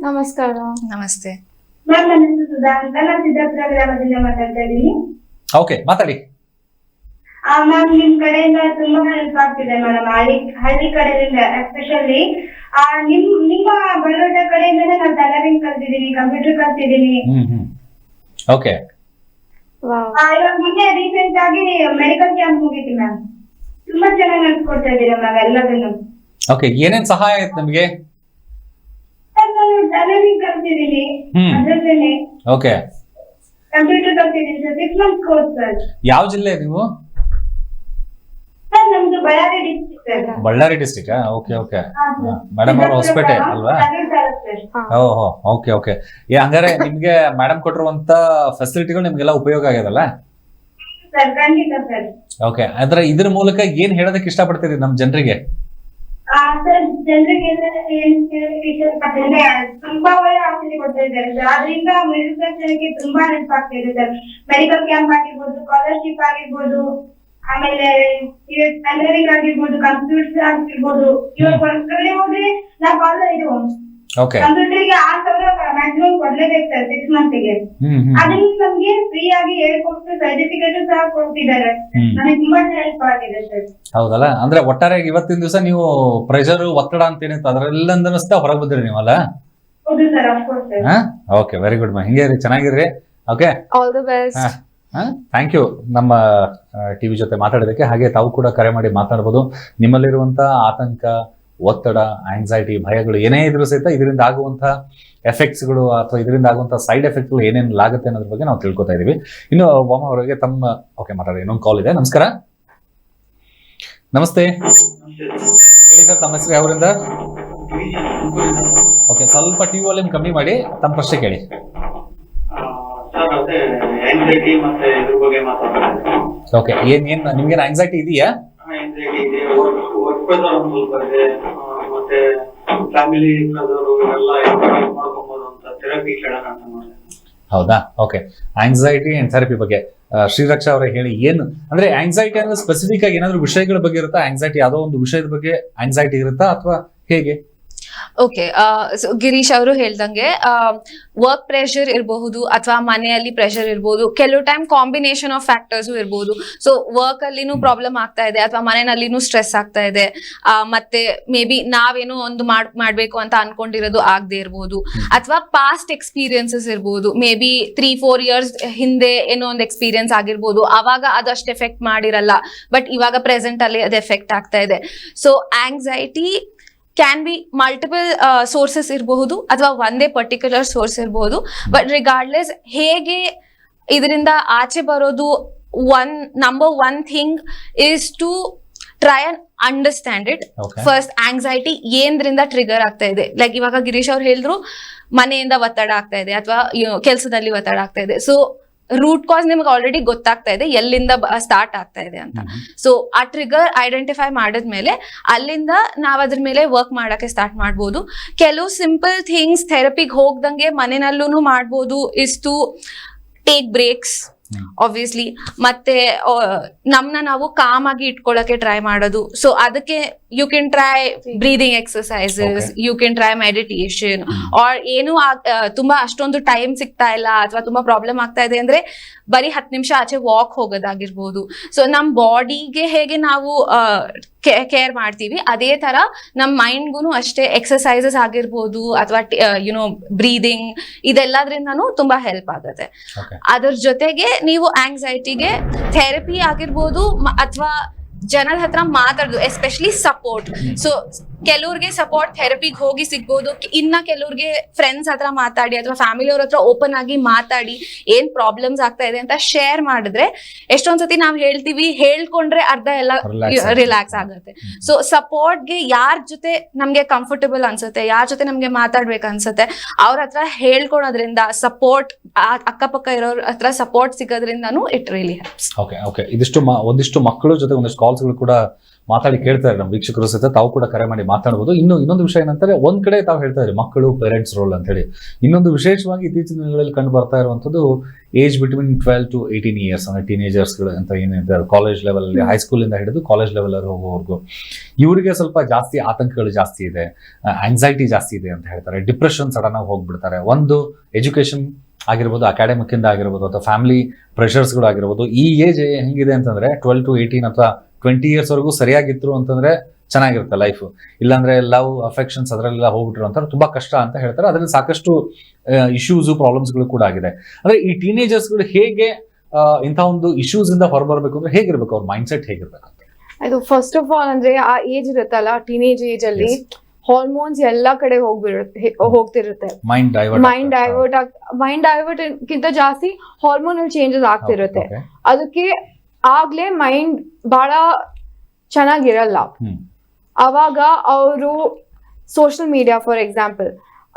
ನಮಸ್ಕಾರ. ನಮಸ್ತೆ ಓಕೆ, ಮಾತಾಡಿ. ಮ್ಯಾಮ್, ನಿಮ್ ಕಡೆಯಿಂದ ತುಂಬಾ ಹೆಲ್ಪ್ ಆಗ್ತಿದೆ ಮೇಡಮ್. ಹಳ್ಳಿ ಕಡೆಯಿಂದ ಎಸ್ಪೆಷಲಿ ನಿಮ್ಮ ಬರೋಡ ಕಡೆಯಿಂದನೇ ನಾನು ಟೈಲರಿಂಗ್ ಕಲ್ತಿದ್ದೀನಿ, ಕಂಪ್ಯೂಟರ್ ಕಲ್ತಿದ್ದೀನಿ. ಓಕೆ. ಇವಾಗ ಮೊನ್ನೆ ರೀಸೆಂಟ್ ಆಗಿ ಮೆಡಿಕಲ್ ಕ್ಯಾಂಪ್ ಮುಗೀತಿ ಮ್ಯಾಮ್. ತುಂಬಾ ಚೆನ್ನಾಗಿ ನಡ್ಸ್ಕೊಡ್ತಾ ಇದ್ದೀರಾ ಮ್ಯಾಮ್ ಎಲ್ಲದನ್ನು. ಓಕೆ, ಏನೇನ್ ಸಹಾಯ ಆಯ್ತು ನಮ್ಗೆ? ನಾನು ಟೈಲರಿಂಗ್ ಕಲ್ತಿದ್ದೀನಿ, ಅದರಲ್ಲೇನೆ ಓಕೆ, ಕಂಪ್ಯೂಟರ್ ಕಲ್ತಿದ್ದೀನಿ ಸರ್. 6 months course sir. ಯಾವ ಜಿಲ್ಲೆ ನೀವು? ಸರ್ ನಮ್ದು Ballari district sir. Ballari district. Okay, okay. Madam ಅವ್ರ ಹೊಸಪೇಟೆ ಅಲ್ವಾ? ಓಹೋ, ಓಕೆ, ಓಕೆ. ಹಂಗಾರೆ ನಿಮ್ಗೆ ಮೇಡಮ್ ಕೊಟ್ಟಿರುವಂತ ಫೆಸಿಲಿಟಿಗಳು ನಿಮ್ಗೆಲ್ಲ ಉಪಯೋಗ ಆಗ್ಯದಲ್ಲ? ಸರ್ ಖಂಡಿತ ಸರ್. ಓಕೆ, ಇದ್ರ ಮೂಲಕ ಏನ್ ಹೇಳೋದಕ್ಕೆ ಇಷ್ಟಪಡ್ತೀರಿ ನಮ್ ಜನರಿಗೆ? ಸರ್ ಜನರಿಗೆ ಏನ್ ಕೇಳಲಿಕ್ಕೆ ಇಷ್ಟಪಡ್ತೇನೆ, ತುಂಬಾ ಒಳ್ಳೆ ಔಷಧಿ ಕೊಡ್ತಾ ಇದ್ದಾರೆ ಸರ್. ಅದರಿಂದ ಮಿಡಲ್ ಕ್ಲಾಸ್ ಜನಕ್ಕೆ ತುಂಬಾ ಹೆಲ್ಪ್ ಆಗ್ತಾ ಇದೆ ಸರ್. ಮೆಡಿಕಲ್ ಕ್ಯಾಂಪ್ ಆಗಿರ್ಬೋದು, ಸ್ಕಾಲರ್ಶಿಪ್ ಆಗಿರ್ಬೋದು, ಆಮೇಲೆ ಟೈಲರಿಂಗ್ ಆಗಿರ್ಬೋದು, ಕಂಪ್ಯೂಟರ್ ಆಗಿರ್ಬೋದು. ಇವಾಗ ಹೊರಗಡೆ ಹೋದ್ರೆ ನಾವು ಓಕೆ ಕಂಪ್ಯೂಟರ್ಗೆ 6,000 ಮ್ಯಾಕ್ಸಿಮಮ್ ಕೊಡ್ಲೇಬೇಕು ಸರ್ 6 ಮಂತ್ಗೆ. ಅದನ್ನ ನಮ್ಗೆ ಫ್ರೀ ಆಗಿ ಹೇಳ್ಕೊಟ್ಟು ಸರ್ಟಿಫಿಕೇಟ್ ಸಹ ಕೊಡ್ತಿದ್ದಾರೆ. ನನಗೆ ತುಂಬಾ ಹೆಲ್ಪ್ ಆಗಿದೆ ಸರ್. ಹೌದಲ್ಲ, ಅಂದ್ರೆ ಒಟ್ಟಾರೆ ಇವತ್ತಿನ ದಿವಸ ನೀವು ಪ್ರೆಷರ್ ಒತ್ತಡ ಅಂತ ಏನಿತ್ತು ಅದರೆಲ್ಲಂದನೂ ಹೊರಗೆ ಬಂದಿರಿ ನೀವಲ್ಲ? ಹೌದು sir, of course sir. Okay, very good ಮಾ, ಹಿಂಗೆ ಚೆನ್ನಾಗಿರ್ರಿ. Okay, all the best. Thank you ನಮ್ಮ ಟಿವಿ ಜೊತೆ ಮಾತಾಡೋದಕ್ಕೆ. ಹಾಗೆ ತಾವು ಕೂಡ ಕರೆ ಮಾಡಿ ಮಾತಾಡ್ಬೋದು. ನಿಮ್ಮಲ್ಲಿರುವಂತ ಆತಂಕ, ಒತ್ತಡ, ಆಂಗ್ಸೈಟಿ, ಭಯಗಳು ಏನೇ ಇದ್ರೂ ಸಹಿತ ಇದರಿಂದ ಆಗುವಂತಹ ಎಫೆಕ್ಟ್ಸ್ಗಳು ಅಥವಾ ಇದರಿಂದ ಆಗುವಂತಹ ಸೈಡ್ ಎಫೆಕ್ಟ್ಗಳು ಏನೇನು ಆಗುತ್ತೆ ಅನ್ನೋದ್ರ ಬಗ್ಗೆ ನಾವು ತಿಳ್ಕೊತಾ ಇದೀವಿ. ಇನ್ನು ವಾಮ ಅವರಿಗೆ ತಮ್ಮ ಓಕೆ ಮಾತಾಡಿ, ಇನ್ನೊಂದು ಕಾಲ್ ಇದೆ. ನಮಸ್ಕಾರ. ನಮಸ್ತೆ, ಹೇಳಿ ಸರ್, ತಮ್ಮ ಹೆಸರು ಯಾವರಿಂದ? ಓಕೆ, ಸ್ವಲ್ಪ ಟಿವಿ ವಾಲ್ಯೂಮ್ ಕಮ್ಮಿ ಮಾಡಿ ತಮ್ಮ ಪ್ರಶ್ನೆ ಕೇಳಿ. ಓಕೆ, ಏನ್ ನಿಮ್ಗೇನು ಆಂಗ್ಸೈಟಿ ಇದೆಯಾ? ಮತ್ತೆ ಫ್ಯಾಮಿಲಿ ಎಲ್ಲ ಮಾಡ್ಕೊಬಹುದು ಅಂತ ಥೆರಪಿ ಕೇಳೋಣ ಅಂತ ಮಾಡಿದೆ. ಹೌದಾ? ಓಕೆ, ಆಂಗ್ಸೈಟಿ ಅಂಡ್ ಥೆರಪಿ ಬಗ್ಗೆ ಶ್ರೀರಕ್ಷಾ ಅವರೇ ಹೇಳಿ. ಏನು ಅಂದ್ರೆ ಆಂಗ್ಸೈಟಿ ಅಂದ್ರೆ ಸ್ಪೆಸಿಫಿಕ್ ಆಗಿ ಏನಾದ್ರು ವಿಷಯಗಳ ಬಗ್ಗೆ ಇರುತ್ತಾ? ಆಂಗ್ಸೈಟಿ ಯಾವುದೋ ಒಂದು ವಿಷಯದ ಬಗ್ಗೆ ಆಂಗ್ಸೈಟಿ ಇರುತ್ತಾ ಅಥವಾ ಹೇಗೆ? ಓಕೆ, ಗಿರೀಶ್ ಅವರು ಹೇಳ್ದಂಗೆ ವರ್ಕ್ ಪ್ರೆಷರ್ ಇರಬಹುದು ಅಥವಾ ಮನೆಯಲ್ಲಿ ಪ್ರೆಷರ್ ಇರಬಹುದು. ಕೆಲವು ಟೈಮ್ ಕಾಂಬಿನೇಷನ್ ಆಫ್ ಫ್ಯಾಕ್ಟರ್ಸ್ ಇರಬಹುದು. ಸೊ ವರ್ಕ್ ಅಲ್ಲಿನೂ ಪ್ರಾಬ್ಲಮ್ ಆಗ್ತಾ ಇದೆ ಅಥವಾ ಮನೆಯಲ್ಲಿನೂ ಸ್ಟ್ರೆಸ್ ಆಗ್ತಾ ಇದೆ. ಮತ್ತೆ ಮೇ ಬಿ ನಾವೇನೋ ಒಂದು ಮಾಡ್ಬೇಕು ಅಂತ ಅನ್ಕೊಂಡಿರೋದು ಆಗದೆ ಇರಬಹುದು. ಅಥವಾ ಪಾಸ್ಟ್ ಎಕ್ಸ್ಪೀರಿಯನ್ಸಸ್ ಇರಬಹುದು. ಮೇ ಬಿ 3-4 years ಹಿಂದೆ ಏನೋ ಒಂದು ಎಕ್ಸ್ಪೀರಿಯನ್ಸ್ ಆಗಿರ್ಬೋದು. ಅವಾಗ ಅದಷ್ಟು ಎಫೆಕ್ಟ್ ಮಾಡಿರಲ್ಲ, ಬಟ್ ಇವಾಗ ಪ್ರೆಸೆಂಟ್ ಅಲ್ಲಿ ಅದು ಎಫೆಕ್ಟ್ ಆಗ್ತಾ ಇದೆ. So anxiety can be multiple sources ಇರಬಹುದು ಅಥವಾ ಒಂದೇ ಪರ್ಟಿಕ್ಯುಲರ್ ಸೋರ್ಸ್ ಇರಬಹುದು. ಬಟ್ ರಿಗಾರ್ಡ್ಲೆಸ್ ಹೇಗೆ ಇದರಿಂದ ಆಚೆ ಬರೋದು, number one thing is to try and understand it. First anxiety ಏನ್ರಿಂದ ಟ್ರಿಗರ್ ಆಗ್ತಾ ಇದೆ. ಲೈಕ್ ಇವಾಗ ಗಿರೀಶ್ ಅವ್ರು ಹೇಳಿದ್ರು ಮನೆಯಿಂದ ಒತ್ತಡ ಆಗ್ತಾ ಇದೆ ಅಥವಾ ಕೆಲಸದಲ್ಲಿ ಒತ್ತಡ ಆಗ್ತಾ ಇದೆ. ಸೊ ರೂಟ್ ಕಾಸ್ ನಿಮ್ಗೆ ಆಲ್ರೆಡಿ ಗೊತ್ತಾಗ್ತಾ ಇದೆ ಎಲ್ಲಿಂದ ಸ್ಟಾರ್ಟ್ ಆಗ್ತಾ ಇದೆ ಅಂತ. ಸೊ ಆ ಟ್ರಿಗರ್ ಐಡೆಂಟಿಫೈ ಮಾಡಿದ್ಮೇಲೆ ಅಲ್ಲಿಂದ ನಾವ್ ಅದ್ರ ಮೇಲೆ ವರ್ಕ್ ಮಾಡಕ್ಕೆ ಸ್ಟಾರ್ಟ್ ಮಾಡ್ಬೋದು. ಕೆಲವು ಸಿಂಪಲ್ ಥಿಂಗ್ಸ್ ಥೆರಪಿಗೆ ಹೋಗ್ದಂಗೆ ಮನೆಯಲ್ಲೂ ಮಾಡ್ಬೋದು. Is to take breaks obviously. ಮತ್ತೆ ನಮ್ನ ನಾವು ಕಾಮ್ ಆಗಿ ಇಟ್ಕೊಳ್ಳಕ್ಕೆ ಟ್ರೈ ಮಾಡೋದು. ಸೊ ಅದಕ್ಕೆ you can try breathing exercises, you can try meditation. Or ಏನು ತುಂಬಾ ಅಷ್ಟೊಂದು ಟೈಮ್ ಸಿಗ್ತಾ ಇಲ್ಲ ಅಥವಾ ತುಂಬಾ ಪ್ರಾಬ್ಲಮ್ ಆಗ್ತಾ ಇದೆ ಅಂದ್ರೆ ಬರೀ 10 ನಿಮಿಷ ಆಚೆ ವಾಕ್ ಹೋಗೋದಾಗಿರ್ಬೋದು. ಸೊ ನಮ್ ಬಾಡಿಗೆ ಹೇಗೆ ನಾವು ಕೇರ್ ಮಾಡ್ತೀವಿ ಅದೇ ತರ ನಮ್ ಮೈಂಡ್ಗೂ ಅಷ್ಟೇ ಎಕ್ಸರ್ಸೈಸಸ್ ಆಗಿರ್ಬೋದು ಅಥವಾ ಯುನೋ ಬ್ರೀದಿಂಗ್, ಇದೆಲ್ಲದ್ರಿಂದನೂ ತುಂಬಾ ಹೆಲ್ಪ್ ಆಗುತ್ತೆ. ಅದ್ರ ಜೊತೆಗೆ ನೀವು ಆಂಗ್ಸೈಟಿಗೆ ಥೆರಪಿ ಆಗಿರ್ಬೋದು ಅಥವಾ ಜನರ ಹತ್ರ ಮಾತಾಡೋದು, ಎಸ್ಪೆಷಲಿ ಸಪೋರ್ಟ್. ಸೊ ಕೆಲವ್ರಿಗೆ ಸಪೋರ್ಟ್ ಥೆರಪಿಗೆ ಹೋಗಿ ಸಿಗ್ಬೋದು. ಇನ್ನ ಕೆಲವ್ರಿಗೆ ಫ್ರೆಂಡ್ಸ್ ಹತ್ರ ಮಾತಾಡಿ ಅಥವಾ ಫ್ಯಾಮಿಲಿ ಅವ್ರ ಹತ್ರ ಓಪನ್ ಆಗಿ ಮಾತಾಡಿ ಏನ್ ಪ್ರಾಬ್ಲಮ್ಸ್ ಆಗ್ತಾ ಇದೆ ಅಂತ ಶೇರ್ ಮಾಡಿದ್ರೆ, ಎಷ್ಟೊಂದ್ಸತಿ ನಾವ್ ಹೇಳ್ತೀವಿ ಹೇಳ್ಕೊಂಡ್ರೆ ಅರ್ಧ ಎಲ್ಲ ರಿಲ್ಯಾಕ್ಸ್ ಆಗುತ್ತೆ. ಸೊ ಸಪೋರ್ಟ್ಗೆ ಯಾರ ಜೊತೆ ನಮ್ಗೆ ಕಂಫರ್ಟಬಲ್ ಅನ್ಸುತ್ತೆ, ಯಾರ ಜೊತೆ ನಮ್ಗೆ ಮಾತಾಡ್ಬೇಕು ಅನ್ಸುತ್ತೆ ಅವ್ರ ಹತ್ರ ಹೇಳ್ಕೊಳೋದ್ರಿಂದ, ಸಪೋರ್ಟ್ ಅಕ್ಕಪಕ್ಕ ಇರೋರ ಹತ್ರ ಸಪೋರ್ಟ್ ಸಿಗೋದ್ರಿಂದನೂ ಇಟ್ ರಿಯಲಿ ಹೆಲ್ಪ್ಸ್. ಓಕೆ, ಒಂದಿಷ್ಟು ಮಕ್ಕಳು ಜೊತೆ ಒಂದಿಷ್ಟು ಕಾಲ್ಸ್ಗಳು ಕೂಡ ಮಾತಾಡಿ ಕೇಳ್ತಾರೆ ನಮ್ಮ ವೀಕ್ಷಕರು ಸಹಿತ. ತಾವು ಕೂಡ ಕರೆ ಮಾಡಿ ಮಾತಾಡ್ಬೋದು. ಇನ್ನೊಂದು ವಿಷಯ ಏನಂತಾರೆ, ಒಂದ್ ಕಡೆ ತಾವು ಹೇಳ್ತಾ ಇದ್ರಿ ಮಕ್ಕಳು ಪೇರೆಂಟ್ಸ್ ರೋಲ್ ಅಂತ ಹೇಳಿ. ಇನ್ನೊಂದು ವಿಶೇಷವಾಗಿ ಇತ್ತೀಚಿನ ದಿನಗಳಲ್ಲಿ ಕಂಡು ಬರ್ತಾ ಇರುವಂತದ್ದು ಏಜ್ ಬಿಟ್ವೀನ್ 12 to 18 years ಅಂದ್ರೆ ಟೀನೇಜರ್ಸ್ಗಳು ಅಂತ ಏನಿದ್ದಾರೆ, ಕಾಲೇಜ್ ಲೆವೆಲ್ ಅಲ್ಲಿ, ಹೈಸ್ಕೂಲ್ ಇಂದ ಹಿಡಿದು ಕಾಲೇಜ್ ಲೆವೆಲ್ ಹೋಗೋವರೆಗೂ ಇವರಿಗೆ ಸ್ವಲ್ಪ ಜಾಸ್ತಿ ಆತಂಕಗಳು ಜಾಸ್ತಿ ಇದೆ, ಆಂಗ್ಸೈಟಿ ಜಾಸ್ತಿ ಇದೆ ಅಂತ ಹೇಳ್ತಾರೆ. ಡಿಪ್ರೆಷನ್ ಸಡನ್ ಆಗಿ ಹೋಗ್ಬಿಡ್ತಾರೆ. ಒಂದು ಎಜುಕೇಶನ್ ಆಗಿರ್ಬೋದು, ಅಕಾಡೆಮಿಕ್ ಇಂದ ಆಗಿರ್ಬೋದು ಅಥವಾ ಫ್ಯಾಮಿಲಿ ಪ್ರೆಷರ್ಸ್ಗಳು ಆಗಿರ್ಬೋದು. ಈ ಏಜ್ ಹೆಂಗಿದೆ ಅಂತಂದ್ರೆ 12 to 18 ಅಥವಾ 20 years ವರೆಗೂ ಸರಿಯಾಗಿದ್ರು ಅಂತಂದ್ರೆ ಚೆನ್ನಾಗಿರುತ್ತೆ ಲೈಫ್. ಇಲ್ಲಾಂದ್ರೆ ಲವ್ ಅಫೆಕ್ಷನ್ಸ್ ಅದರಲ್ಲೆಲ್ಲ ಹೋಗ್ಬಿಟ್ರು ಅಂತ ತುಂಬಾ ಕಷ್ಟ ಅಂತ ಹೇಳ್ತಾರೆ. ಅದರಲ್ಲಿ ಸಾಕಷ್ಟು ಇಶ್ಯೂಸ್ ಪ್ರಾಬ್ಲಮ್ಸ್ಗಳು ಕೂಡ ಆಗಿದೆ. ಅಂದ್ರೆ ಈ ಟೀನೇಜರ್ಸ್ಗಳು ಹೇಗೆ ಇಂಥ ಒಂದು ಇಶ್ಯೂಸ್ ಇಂದ ಹೊರಬರ್ಬೇಕು ಅಂದ್ರೆ ಹೇಗಿರ್ಬೇಕು, ಅವ್ರ ಮೈಂಡ್ ಸೆಟ್ ಹೇಗಿರ್ಬೇಕು ಅಂತ? ಅದು ಫಸ್ಟ್ ಆಫ್ ಆಲ್ ಅಂದ್ರೆ ಆ ಏಜ್ ಇರುತ್ತಲ್ಲ, ಟೀನೇಜ್ ಏಜ್ ಅಲ್ಲಿ ಹಾರ್ಮೋನ್ಸ್ ಎಲ್ಲಾ ಕಡೆ ಹೋಗ್ತಿರುತ್ತೆ. ಮೈಂಡ್ ಡೈವರ್ಟ್ ಗಿಂತ ಜಾಸ್ತಿ ಹಾರ್ಮೋನಲ್ ಚೇಂಜಸ್ ಆಗ್ತಿರುತ್ತೆ. ಅದಕ್ಕೆ ಆಗ್ಲೇ ಮೈಂಡ್ ಬಹಳ ಚೆನ್ನಾಗಿರಲ್ಲ. ಅವಾಗ ಅವರು ಸೋಷಿಯಲ್ ಮೀಡಿಯಾ ಫಾರ್ ಎಕ್ಸಾಂಪಲ್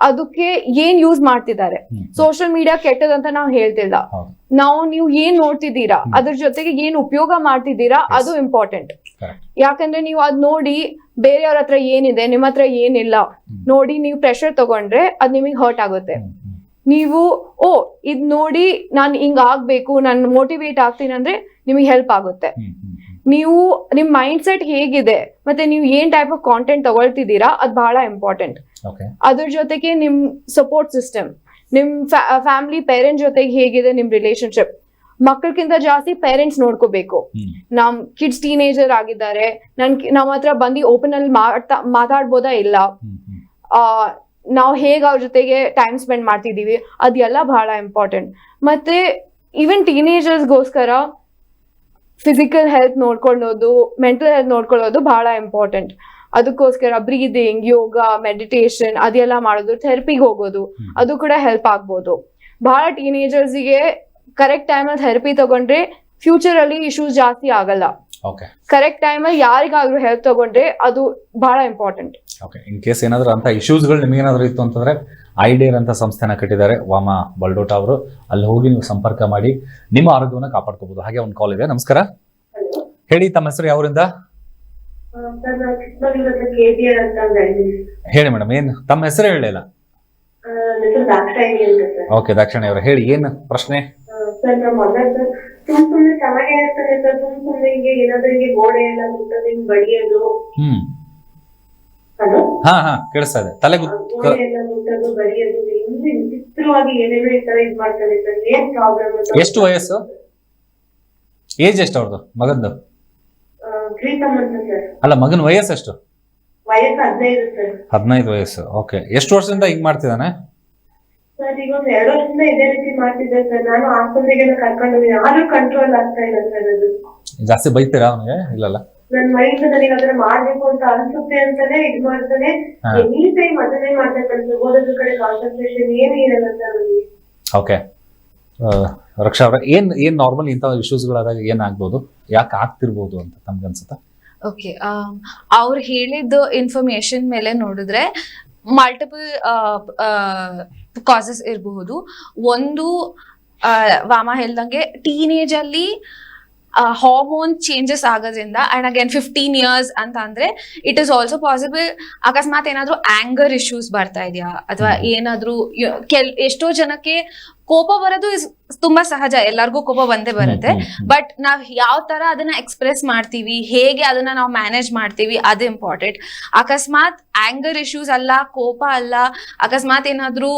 ಅದಕ್ಕೆ ಏನ್ ಯೂಸ್ ಮಾಡ್ತಿದ್ದಾರೆ. ಸೋಷಿಯಲ್ ಮೀಡಿಯಾ ಕೆಟ್ಟದಂತ ನಾವು ಹೇಳ್ತಿಲ್ಲ, ನೀವು ಏನ್ ನೋಡ್ತಿದ್ದೀರಾ ಅದ್ರ ಜೊತೆಗೆ ಏನ್ ಉಪಯೋಗ ಮಾಡ್ತಿದ್ದೀರಾ ಅದು ಇಂಪಾರ್ಟೆಂಟ್. ಯಾಕಂದ್ರೆ ನೀವು ಅದ್ ನೋಡಿ ಬೇರೆಯವ್ರ ಹತ್ರ ಏನಿದೆ ನಿಮ್ಮ ಹತ್ರ ಏನಿಲ್ಲ ನೋಡಿ ನೀವು ಪ್ರೆಷರ್ ತಗೊಂಡ್ರೆ ಅದ್ ನಿಮಗೆ ಹರ್ಟ್ ಆಗುತ್ತೆ. ನೀವು ಇದ್ ನೋಡಿ ನಾನ್ ಹಿಂಗ್ ಆಗ್ಬೇಕು, ನಾನು ಮೋಟಿವೇಟ್ ಆಗ್ತೀನಿ ಅಂದ್ರೆ ನಿಮಗೆ ಹೆಲ್ಪ್ ಆಗುತ್ತೆ. ನೀವು ನಿಮ್ ಮೈಂಡ್ ಸೆಟ್ ಹೇಗಿದೆ ಮತ್ತೆ ನೀವು ಏನ್ ಟೈಪ್ ಆಫ್ ಕಾಂಟೆಂಟ್ ತಗೊಳ್ತಿದ್ದೀರಾ ಅದ್ ಬಹಳ ಇಂಪಾರ್ಟೆಂಟ್. ಅದ್ರ ಜೊತೆಗೆ ನಿಮ್ ಸಪೋರ್ಟ್ ಸಿಸ್ಟಮ್, ನಿಮ್ ಫ್ಯಾಮಿಲಿ ಪೇರೆಂಟ್ಸ್ ಜೊತೆಗೆ ಹೇಗಿದೆ ನಿಮ್ ರಿಲೇಶನ್ಶಿಪ್. ಮಕ್ಕಳಕ್ಕಿಂತ ಜಾಸ್ತಿ ಪೇರೆಂಟ್ಸ್ ನೋಡ್ಕೋಬೇಕು. ನಮ್ ಕಿಡ್ಸ್ ಟೀನೇಜರ್ ಆಗಿದ್ದಾರೆ, ನಮ್ಮ ಹತ್ರ ಬಂದು ಓಪನ್ ಅಲ್ಲಿ ಮಾತಾಡ್ಬೋದಾ ಇಲ್ಲ, ನಾವು ಹೇಗ್ ಅವ್ರ ಜೊತೆಗೆ ಟೈಮ್ ಸ್ಪೆಂಡ್ ಮಾಡ್ತಿದೀವಿ ಅದೆಲ್ಲ ಬಹಳ ಇಂಪಾರ್ಟೆಂಟ್. ಮತ್ತೆ ಈವನ್ ಟೀನೇಜರ್ಸ್ಗೋಸ್ಕರ ಫಿಸಿಕಲ್ ಹೆಲ್ತ್ ನೋಡ್ಕೊಳ್ಳೋದು, ಮೆಂಟಲ್ ಹೆಲ್ತ್ ನೋಡ್ಕೊಳ್ಳೋದು ಬಹಳ ಇಂಪಾರ್ಟೆಂಟ್. ಅದಕ್ಕೋಸ್ಕರ ಬ್ರೀದಿಂಗ್, ಯೋಗ, ಮೆಡಿಟೇಷನ್ ಅದೆಲ್ಲ ಮಾಡೋದು, ಥೆರಪಿಗೆ ಹೋಗೋದು ಅದು ಕೂಡ ಹೆಲ್ಪ್ ಆಗ್ಬೋದು. ಬಹಳ ಟೀನೇಜರ್ಸ್ಗೆ ಕರೆಕ್ಟ್ ಟೈಮಲ್ಲಿ ಥೆರಪಿ ತಗೊಂಡ್ರೆ ಫ್ಯೂಚರ್ ಅಲ್ಲಿ ಇಶ್ಯೂಸ್ ಜಾಸ್ತಿ ಆಗಲ್ಲ. ಕರೆಕ್ಟ್ ಟೈಮಲ್ಲಿ ಯಾರಿಗಾದ್ರೂ ಹೆಲ್ಪ್ ತಗೊಂಡ್ರೆ ಅದು ಬಹಳ ಇಂಪಾರ್ಟೆಂಟ್. ಇನ್ ಕೇಸ್ ಏನಾದ್ರು ಅಂತ ಇಶ್ಯೂಸ್ಗಳು ನಿಮಗೇನಾದ್ರು ಇತ್ತು ಅಂತಂದ್ರೆ ಐಡೇರ್ ಅಂತ ಸಂಸ್ಥೆನ ಕಟ್ಟಿದ್ದಾರೆ ವಾಮ ಬಲ್ಡೋಟ ಅವರು, ಅಲ್ಲಿ ಹೋಗಿ ನೀವು ಸಂಪರ್ಕ ಮಾಡಿ ನಿಮ್ಮ ಆರೋಗ್ಯವನ್ನು ಕಾಪಾಡ್ಕೋಬಹುದು. ಹಾಗೆ ಒಂದು ಕಾಲ್ ಇದೆ. ನಮಸ್ಕಾರ, ಹೇಳಿ ತಮ್ಮ ಹೆಸರು, ಯಾವರಿಂದ? ಹೇಳಿ ಮೇಡಮ್, ಏನ್ ತಮ್ಮ ಹೆಸರು ಹೇಳಿಲ್ಲ. ಓಕೆ, ದಾಕ್ಷಾಯಣಿ ಅವರ ಹೇಳಿ, ಏನ್ ಪ್ರಶ್ನೆ? ಸುಮ್ನೆ ಚೆನ್ನಾಗಿ ಇರ್ತಾನೆ ಸರ್, ಸುಮ್ನೆ ಹಿಂಗೆ ಏನಾದ್ರು ಹಿಂಗೆ ಗೋಡೆ ಎಲ್ಲ ಮುಟ್ಟೋದು, ಹಿಂಗ್ ಬಡಿಯೋದು. ಕೇಳಿಸ್ತಾ ಇದೆ. ತಲೆ ಗೋಡೆ ಎಲ್ಲ ಮುಟ್ಟೋದು, ಬಡಿಯೋದು, ಹಿಂಗೆ ವಿಚಿತ್ರವಾಗಿ ಏನೇನೋ ಈ ತರ ಇದ್ ಮಾಡ್ತಾನೆ ಸರ್. ಏನ್ ಪ್ರಾಬ್ಲಮ್? ಎಷ್ಟು ವಯಸ್ಸು, ಏಜ್ ಎಷ್ಟು ಅವ್ರದ್ದು ಮಗಂದು? ಅಲ್ಲ, ಮಗನ ವಯಸ್ಸು ಎಷ್ಟು? ವಯಸ್ಸು 15 ಸರ್. 15 ವಯಸ್ಸು. ಓಕೆ, ಎಷ್ಟು ವರ್ಷದಿಂದ ಹಿಂಗ್ ಮಾಡ್ತಿದ್ದಾನೆ ಸರ್? ಈಗ 2 ವರ್ಷದಿಂದ ಇದೇ ರೀತಿ ಮಾಡ್ತಿದ್ದೆ ಸರ್. ನಾನು ಆಸ್ಪತ್ರೆಗೆಲ್ಲ ಕರ್ಕೊಂಡು ಹೋಗಿ ಯಾರು ಕಂಟ್ರೋಲ್ ಆಗ್ತಾ ಇಲ್ಲ ಸರ್. ಅದು ಜಾಸ್ತಿ ಬೈತೀರಾ ಅವನಿಗೆ? ಇಲ್ಲಲ್ಲ, ನನ್ ಮೈಂಡ್ ನನಗೆ ಅದನ್ನ ಮಾಡ್ಬೇಕು ಅಂತ ಅನ್ಸುತ್ತೆ ಅಂತಾನೆ ಇದ್ ಮಾಡ್ತಾನೆ. ಎನಿ ಟೈಮ್ ಅದನ್ನೇ ಮಾಡ್ತಾ ಓದೋದ್ರ ಕಡೆ ಕಾನ್ಸಂಟ್ರೇಷನ್ ಏನು ಇರಲ್ಲ ಸರ್. ಓಕೆ, ರಕ್ಷಾ ಅವ್ರ ಏನ್ ನಾರ್ಮಲ್ ಇಂಥ ಇಶ್ಯೂಸ್ಗಳಾದಾಗ ಏನಾಗ್ಬೋದು, ಯಾಕೆ ಆಗ್ತಿರ್ಬೋದು ಅಂತ ತಮ್ಗನ್ಸುತ್ತಾ? ಓಕೆ, ಅವ್ರು ಹೇಳಿದ ಇನ್ಫಾರ್ಮೇಶನ್ ಮೇಲೆ ನೋಡಿದ್ರೆ ಮಲ್ಟಿಪಲ್ ಕಾಸಸ್ ಇರಬಹುದು. ಒಂದು ವಾಮ ಹೇಳ್ದಂಗೆ ಟೀನೇಜ್ ಅಲ್ಲಿ ಹಾರ್ಮೋನ್ ಚೇಂಜಸ್ ಆಗೋದ್ರಿಂದ, ಅಂಡ್ ಅಗೇನ್ 15 years ಅಂತ ಅಂದ್ರೆ ಇಟ್ ಇಸ್ ಆಲ್ಸೋ ಪಾಸಿಬಲ್ ಅಕಸ್ಮಾತ್ ಏನಾದ್ರೂ ಆಂಗರ್ ಇಶ್ಯೂಸ್ ಬರ್ತಾ ಇದೆಯಾ, ಅಥವಾ ಏನಾದ್ರೂ ಎಷ್ಟೋ ಜನಕ್ಕೆ ಕೋಪ ಬರೋದು ತುಂಬಾ ಸಹಜ, ಎಲ್ಲರಿಗೂ ಕೋಪ ಬಂದೇ ಬರುತ್ತೆ. ಬಟ್ ನಾವ್ ಯಾವ ತರ ಅದನ್ನ ಎಕ್ಸ್ಪ್ರೆಸ್ ಮಾಡ್ತೀವಿ, ಹೇಗೆ ಅದನ್ನ ನಾವು ಮ್ಯಾನೇಜ್ ಮಾಡ್ತೀವಿ ಅದು ಇಂಪಾರ್ಟೆಂಟ್. ಅಕಸ್ಮಾತ್ ಆಂಗರ್ ಇಶ್ಯೂಸ್ ಅಲ್ಲ, ಕೋಪ ಅಲ್ಲ, ಅಕಸ್ಮಾತ್ ಏನಾದ್ರೂ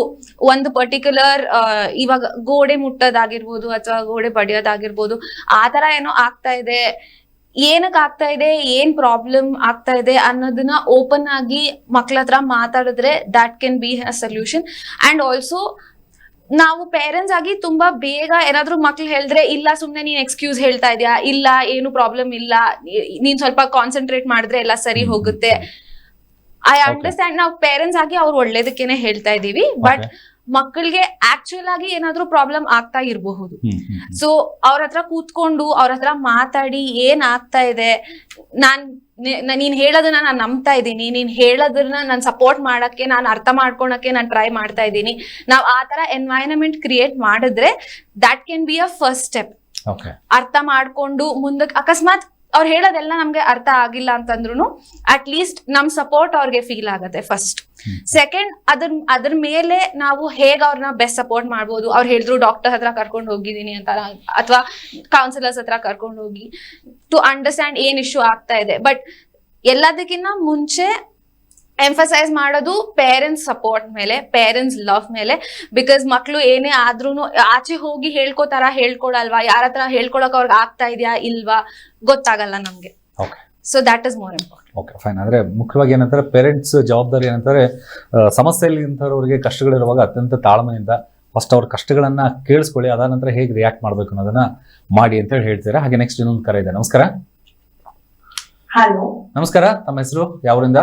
ಒಂದು ಪರ್ಟಿಕ್ಯುಲರ್ ಇವಾಗ ಗೋಡೆ ಮುಟ್ಟೋದಾಗಿರ್ಬೋದು ಅಥವಾ ಗೋಡೆ ಬಡಿಯೋದಾಗಿರ್ಬೋದು, ಆ ತರ ಏನೋ ಆಗ್ತಾ ಇದೆ, ಏನಕ್ಕೆ ಆಗ್ತಾ ಇದೆ, ಏನ್ ಪ್ರಾಬ್ಲಮ್ ಆಗ್ತಾ ಇದೆ ಅನ್ನೋದನ್ನ ಓಪನ್ ಆಗಿ ಮಕ್ಳ ಹತ್ರ ಮಾತಾಡಿದ್ರೆ that can be a solution. And also ನಾವು ಪೇರೆಂಟ್ಸ್ ಆಗಿ ತುಂಬಾ ಬೇಗ ಏನಾದ್ರೂ ಮಕ್ಳು ಹೇಳಿದ್ರೆ, ಇಲ್ಲ ಸುಮ್ನೆ ನೀನ್ ಎಕ್ಸ್ಕ್ಯೂಸ್ ಹೇಳ್ತಾ ಇದೀಯಾ, ಇಲ್ಲ ಏನು ಪ್ರಾಬ್ಲಮ್ ಇಲ್ಲ, ನೀನ್ ಸ್ವಲ್ಪ ಕಾನ್ಸಂಟ್ರೇಟ್ ಮಾಡಿದ್ರೆ ಎಲ್ಲ ಸರಿ ಹೋಗುತ್ತೆ. ಐ ಅಂಡರ್ಸ್ಟ್ಯಾಂಡ್, ನಾವು ಪೇರೆಂಟ್ಸ್ ಆಗಿ ಅವ್ರು ಒಳ್ಳೇದಕ್ಕೇನೆ ಹೇಳ್ತಾ ಇದೀವಿ, ಬಟ್ ಮಕ್ಕಳಿಗೆ ಆಕ್ಚುಯಲ್ ಆಗಿ ಏನಾದ್ರೂ ಪ್ರಾಬ್ಲಮ್ ಆಗ್ತಾ ಇರಬಹುದು. ಸೊ ಅವ್ರ ಹತ್ರ ಕೂತ್ಕೊಂಡು ಅವ್ರ ಹತ್ರ ಮಾತಾಡಿ ಏನ್ ಆಗ್ತಾ ಇದೆ, ನೀನ್ ಹೇಳೋದನ್ನ ನಾನು ನಂಬ್ತಾ ಇದ್ದೀನಿ, ನೀನ್ ಹೇಳೋದನ್ನ ನಾನು ಸಪೋರ್ಟ್ ಮಾಡಕ್ಕೆ, ನಾನು ಅರ್ಥ ಮಾಡ್ಕೊಳಕ್ಕೆ ನಾನು ಟ್ರೈ ಮಾಡ್ತಾ ಇದ್ದೀನಿ. ನಾವ್ ಆ ತರ ಎನ್ವೈರನ್ಮೆಂಟ್ ಕ್ರಿಯೇಟ್ ಮಾಡಿದ್ರೆ that can be a first step. ಅರ್ಥ ಮಾಡ್ಕೊಂಡು ಮುಂದಕ್ಕೆ ಅಕಸ್ಮಾತ್ ಅವ್ರು ಹೇಳೋದೆಲ್ಲ ನಮ್ಗೆ ಅರ್ಥ ಆಗಿಲ್ಲ ಅಂತಂದ್ರು ಅಟ್ ಲೀಸ್ಟ್ ನಮ್ ಸಪೋರ್ಟ್ ಅವ್ರಿಗೆ ಫೀಲ್ ಆಗತ್ತೆ ಫಸ್ಟ್. ಸೆಕೆಂಡ್, ಅದ್ರ ಮೇಲೆ ನಾವು ಹೇಗ್ ಅವ್ರನ್ನ ಬೆಸ್ಟ್ ಸಪೋರ್ಟ್ ಮಾಡ್ಬೋದು. ಅವ್ರು ಹೇಳಿದ್ರು ಡಾಕ್ಟರ್ ಹತ್ರ ಕರ್ಕೊಂಡು ಹೋಗಿದ್ದೀನಿ ಅಂತ, ಅಥವಾ ಕೌನ್ಸಿಲರ್ಸ್ ಹತ್ರ ಕರ್ಕೊಂಡು ಹೋಗಿ ಟು ಅಂಡರ್ಸ್ಟ್ಯಾಂಡ್ ಏನ್ ಇಶ್ಯೂ ಆಗ್ತಾ ಇದೆ. ಬಟ್ ಎಲ್ಲದಕ್ಕಿಂತ ಮುಂಚೆ ಎಂಫಸೈಸ್ ಮಾಡೋದು ಪೇರೆಂಟ್ಸ್ ಸಪೋರ್ಟ್ ಮೇಲೆ, ಪೇರೆಂಟ್ಸ್ ಲವ್ ಮೇಲೆ. ಬಿಕಾಸ್ ಮಕ್ಳು ಏನೇ ಆದ್ರೂನು ಆಚೆ ಹೋಗಿ ಹೇಳ್ಕೊಳಲ್ವಾ, ಯಾರ ಹತ್ರ ಹೇಳ್ಕೊಳಕ್ ಅವ್ರಿಗೆ ಆಗ್ತಾ ಇದೆಯಾ ಇಲ್ವಾ ಗೊತ್ತಾಗಲ್ಲ ನಮ್ಗೆ. So that is more important. Okay, fine. ಅಂದ್ರೆ ಮುಖ್ಯವಾಗಿ ಏನಂತಾರೆ, ಪೇರೆಂಟ್ಸ್ ಜವಾಬ್ದಾರಿ ಏನಂತಾರೆ, ಸಮಸ್ಯೆಯಲ್ಲಿ ಇಂಥವ್ರಿಗೆ ಕಷ್ಟಗಳಿರುವಾಗ ಅತ್ಯಂತ ತಾಳ್ಮೆಯಿಂದ ಫಸ್ಟ್ ಅವ್ರ ಕಷ್ಟಗಳನ್ನ ಕೇಳಿಸ್ಕೊಳ್ಳಿ, ಅದಾದ ನಂತರ ಹೇಗೆ ರಿಯಾಕ್ಟ್ ಮಾಡ್ಬೇಕು ಅನ್ನೋದನ್ನ ಮಾಡಿ ಅಂತ ಹೇಳಿ ಹೇಳ್ತೀರಾ. ಹಾಗೆ ನೆಕ್ಸ್ಟ್ ಇನ್ನೊಂದು ಕರೆ ಇದೆ. ನಮಸ್ಕಾರ. ಹಲೋ, ನಮಸ್ಕಾರ, ತಮ್ಮ ಹೆಸರು, ಯಾವರಿಂದ?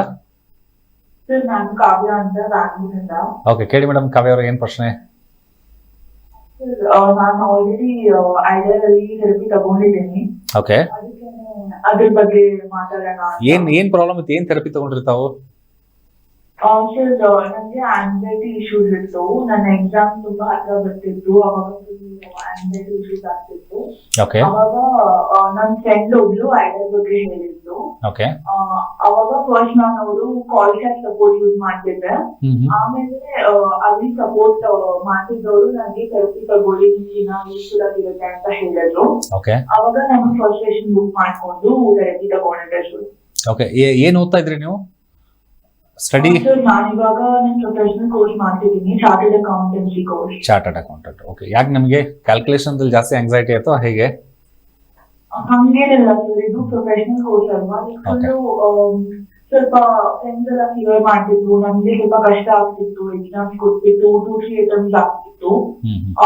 ನಾನು ಕಾವ್ಯ ಅಂತ ಬ್ಯಾಂಗ್ಳೂರಿಂದ. ಓಕೆ, ಕೇಳಿ ಮೇಡಮ್. ಕಾವ್ಯ ಅವ್ರ ಏನ್ ಪ್ರಶ್ನೆ? ನಾನು ಆಲ್ರೆಡಿ ಐಡಿಯಾದಲ್ಲಿ ಥೆರಪಿ ತಗೊಂಡಿದ್ದೀನಿ. ಓಕೆ, ಅದ್ರ ಬಗ್ಗೆ ಮಾತಾಡೋಣ. ಏನ್ ಪ್ರಾಬ್ಲಮ್ ಇತ್ತು? ಏನ್ ಥೆರಪಿ ತಗೊಂಡಿರ್ತಾವು? ಸರ್ ನನಗೆ ಆಂಗ್ಸೈಟಿ ಇಶ್ಯೂಸ್ ಇತ್ತು. ನನ್ನ ಎಕ್ಸಾಮ್ ತುಂಬಾ ಹತ್ರ ಬರ್ತಿತ್ತು, ಅವಾಗ ಆಂಗ್ಸೈಟಿ ಇಶ್ಯೂಸ್ ಆಗ್ತಿತ್ತು. ಓಕೆ ಅವಾಗ ನನ್ನ ಫ್ರೆಂಡ್ ಒಬ್ಳು ಐಡಲ್ ಬಗ್ಗೆ ಹೇಳಿದ್ರು. ಓಕೆ ಅವಾಗ ಫಸ್ಟ್ ನಾನು ಅವರು ಕಾಲ್ ಚಾಟ್ ಸಪೋರ್ಟ್ ಯೂಸ್ ಮಾಡ್ತಿದ್ದೆ. ಆಮೇಲೆ ಅಲ್ಲಿ ಸಪೋರ್ಟ್ ಮಾಡ್ತಿದ್ದವರು ನನಗೆ ಥೆರಪಿ ತಗೊಳ್ಳಿ, ಯೂಸ್ಫುಲ್ ಆಗಿರುತ್ತೆ ಅಂತ ಹೇಳಿದ್ರು. ಓಕೆ ಅವಾಗ ನಾನು ಫಸ್ಟ್ ಸೆಷನ್ ಬುಕ್ ಮಾಡ್ಕೊಂಡು ಥೆರಪಿ ತಗೊಂಡಿದ್ದೆ ಸರ್. ಓಕೆ ಏನ್ ಓದ್ತಾ ಇದ್ರಿ ನೀವು ಸ್ಟಡಿ? ನಾನು ಇವಾಗ ನನ್ನ ಪ್ರೊಫೆಷನಲ್ ಕೋರ್ಸ್ ಮಾಡ್ತಿದ್ದೀನಿ, chartered accountancy course. Chartered accountant. Okay ಯಾಕೆ ನಿಮಗೆ ಕ್ಯಾಲ್ಕುಲೇಷನ್ ಜಾಸ್ತಿ ಆಂಗ್ಸೈಟಿ ಅಥವಾ ಹೇಗೆ? ಹಂಗೇನಿಲ್ಲ ಸರ್, ಇದು ಪ್ರೊಫೆಷನಲ್ ಕೋರ್ಸ್ ಅಲ್ವಾ. ಸ್ವಲ್ಪ ಫ್ರೆಂಡ್ಸ್ ಎಲ್ಲ ಕ್ಲಿಯರ್ ಮಾಡ್ತಿದ್ರು, ನಮ್ಗೆ ಸ್ವಲ್ಪ ಕಷ್ಟ ಆಗ್ತಿತ್ತು. ಎಕ್ಸಾಮ್ಸ್ ಕೊಟ್ಬಿಟ್ಟು 2-3 ಅಟೆಂಪ್ಟ್ಸ್ ಆಗ್ತಿತ್ತು.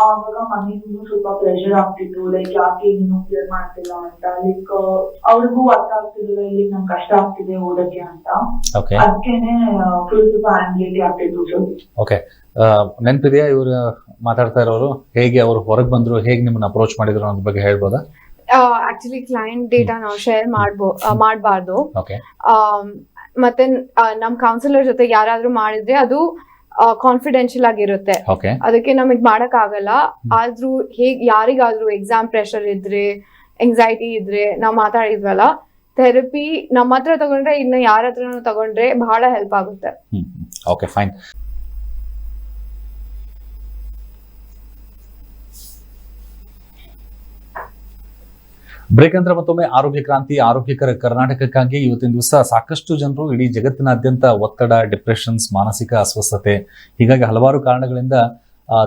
ಆವಾಗ ಮನೆಯಿಂದ ಸ್ವಲ್ಪ ಪ್ರೆಷರ್ ಆಗ್ತಿತ್ತು, ಲೈಕ್ ಯಾಕೆ ಇನ್ನೂ ಕ್ಲಿಯರ್ ಮಾಡ್ತಿಲ್ಲ ಅಂತ. ಲೈಕ್ ಅವ್ರಿಗೂ ಅರ್ಥ ಆಗ್ತಿರ್ಲಿಲ್ಲ ಇಲ್ಲಿ ನಂಗೆ ಕಷ್ಟ ಆಗ್ತಿದೆ ಓದಕ್ಕೆ ಅಂತ. ಅದಕ್ಕೇನೆ ಫುಲ್ ಸ್ವಲ್ಪ ಆಂಗ್ಸೈಟಿ ಆಗ್ತಿತ್ತು ಸರ್. ಓಕೆ ನೆನಪಿದೆಯಾ ಇವ್ರು ಮಾತಾಡ್ತಾ ಇರೋರು ಹೇಗೆ ಅವ್ರು ಹೊರಗೆ ಬಂದ್ರು, ಹೇಗೆ ನಿಮ್ಮನ್ನ ಅಪ್ರೋಚ್ ಮಾಡಿದ್ರು ಅನ್ನೋದ್ರ ಬಗ್ಗೆ ಹೇಳ್ಬೋದಾ? ಆಕ್ಚುಲಿ ಕ್ಲೈಂಟ್ ಡೇಟಾ ನಾವು ಶೇರ್ ಮಾಡಬಾರ್ದು. ಓಕೆ ಮತ್ತೆ ನಮ್ ಕೌನ್ಸಿಲರ್ ಜೊತೆ ಯಾರಾದ್ರೂ ಮಾಡಿದ್ರೆ ಅದು ಕಾನ್ಫಿಡೆನ್ಶಿಯಲ್ ಆಗಿರುತ್ತೆ. ಓಕೆ ಅದಕ್ಕೆ ನಮಗ್ ಮಾಡಕ್ ಆಗಲ್ಲ. ಆದ್ರೂ ಯಾರಿಗಾದ್ರೂ ಎಕ್ಸಾಮ್ ಪ್ರೆಷರ್ ಇದ್ರೆ, ಎಂಗ್ಸೈಟಿ ಇದ್ರೆ, ನಾವ್ ಮಾತಾಡಿದ್ವಲ್ಲ, ಥೆರಪಿ ನಮ್ಮ ಹತ್ರ ತಗೊಂಡ್ರೆ ಇನ್ನ ಯಾರ ಹತ್ರನೂ ತಗೊಂಡ್ರೆ ಬಹಳ ಹೆಲ್ಪ್ ಆಗುತ್ತೆ. Okay fine. ಬ್ರೇಕ್ ನಂತರ ಮತ್ತೊಮ್ಮೆ ಆರೋಗ್ಯ ಕ್ರಾಂತಿ, ಆರೋಗ್ಯಕರ ಕರ್ನಾಟಕಕ್ಕಾಗಿ ಇವತ್ತಿನ ದಿವಸ ಸಾಕಷ್ಟು ಜನರು ಇಡೀ ಜಗತ್ತಿನಾದ್ಯಂತ ಒತ್ತಡ, ಡಿಪ್ರೆಷನ್ಸ್, ಮಾನಸಿಕ ಅಸ್ವಸ್ಥತೆ, ಹೀಗಾಗಿ ಹಲವಾರು ಕಾರಣಗಳಿಂದ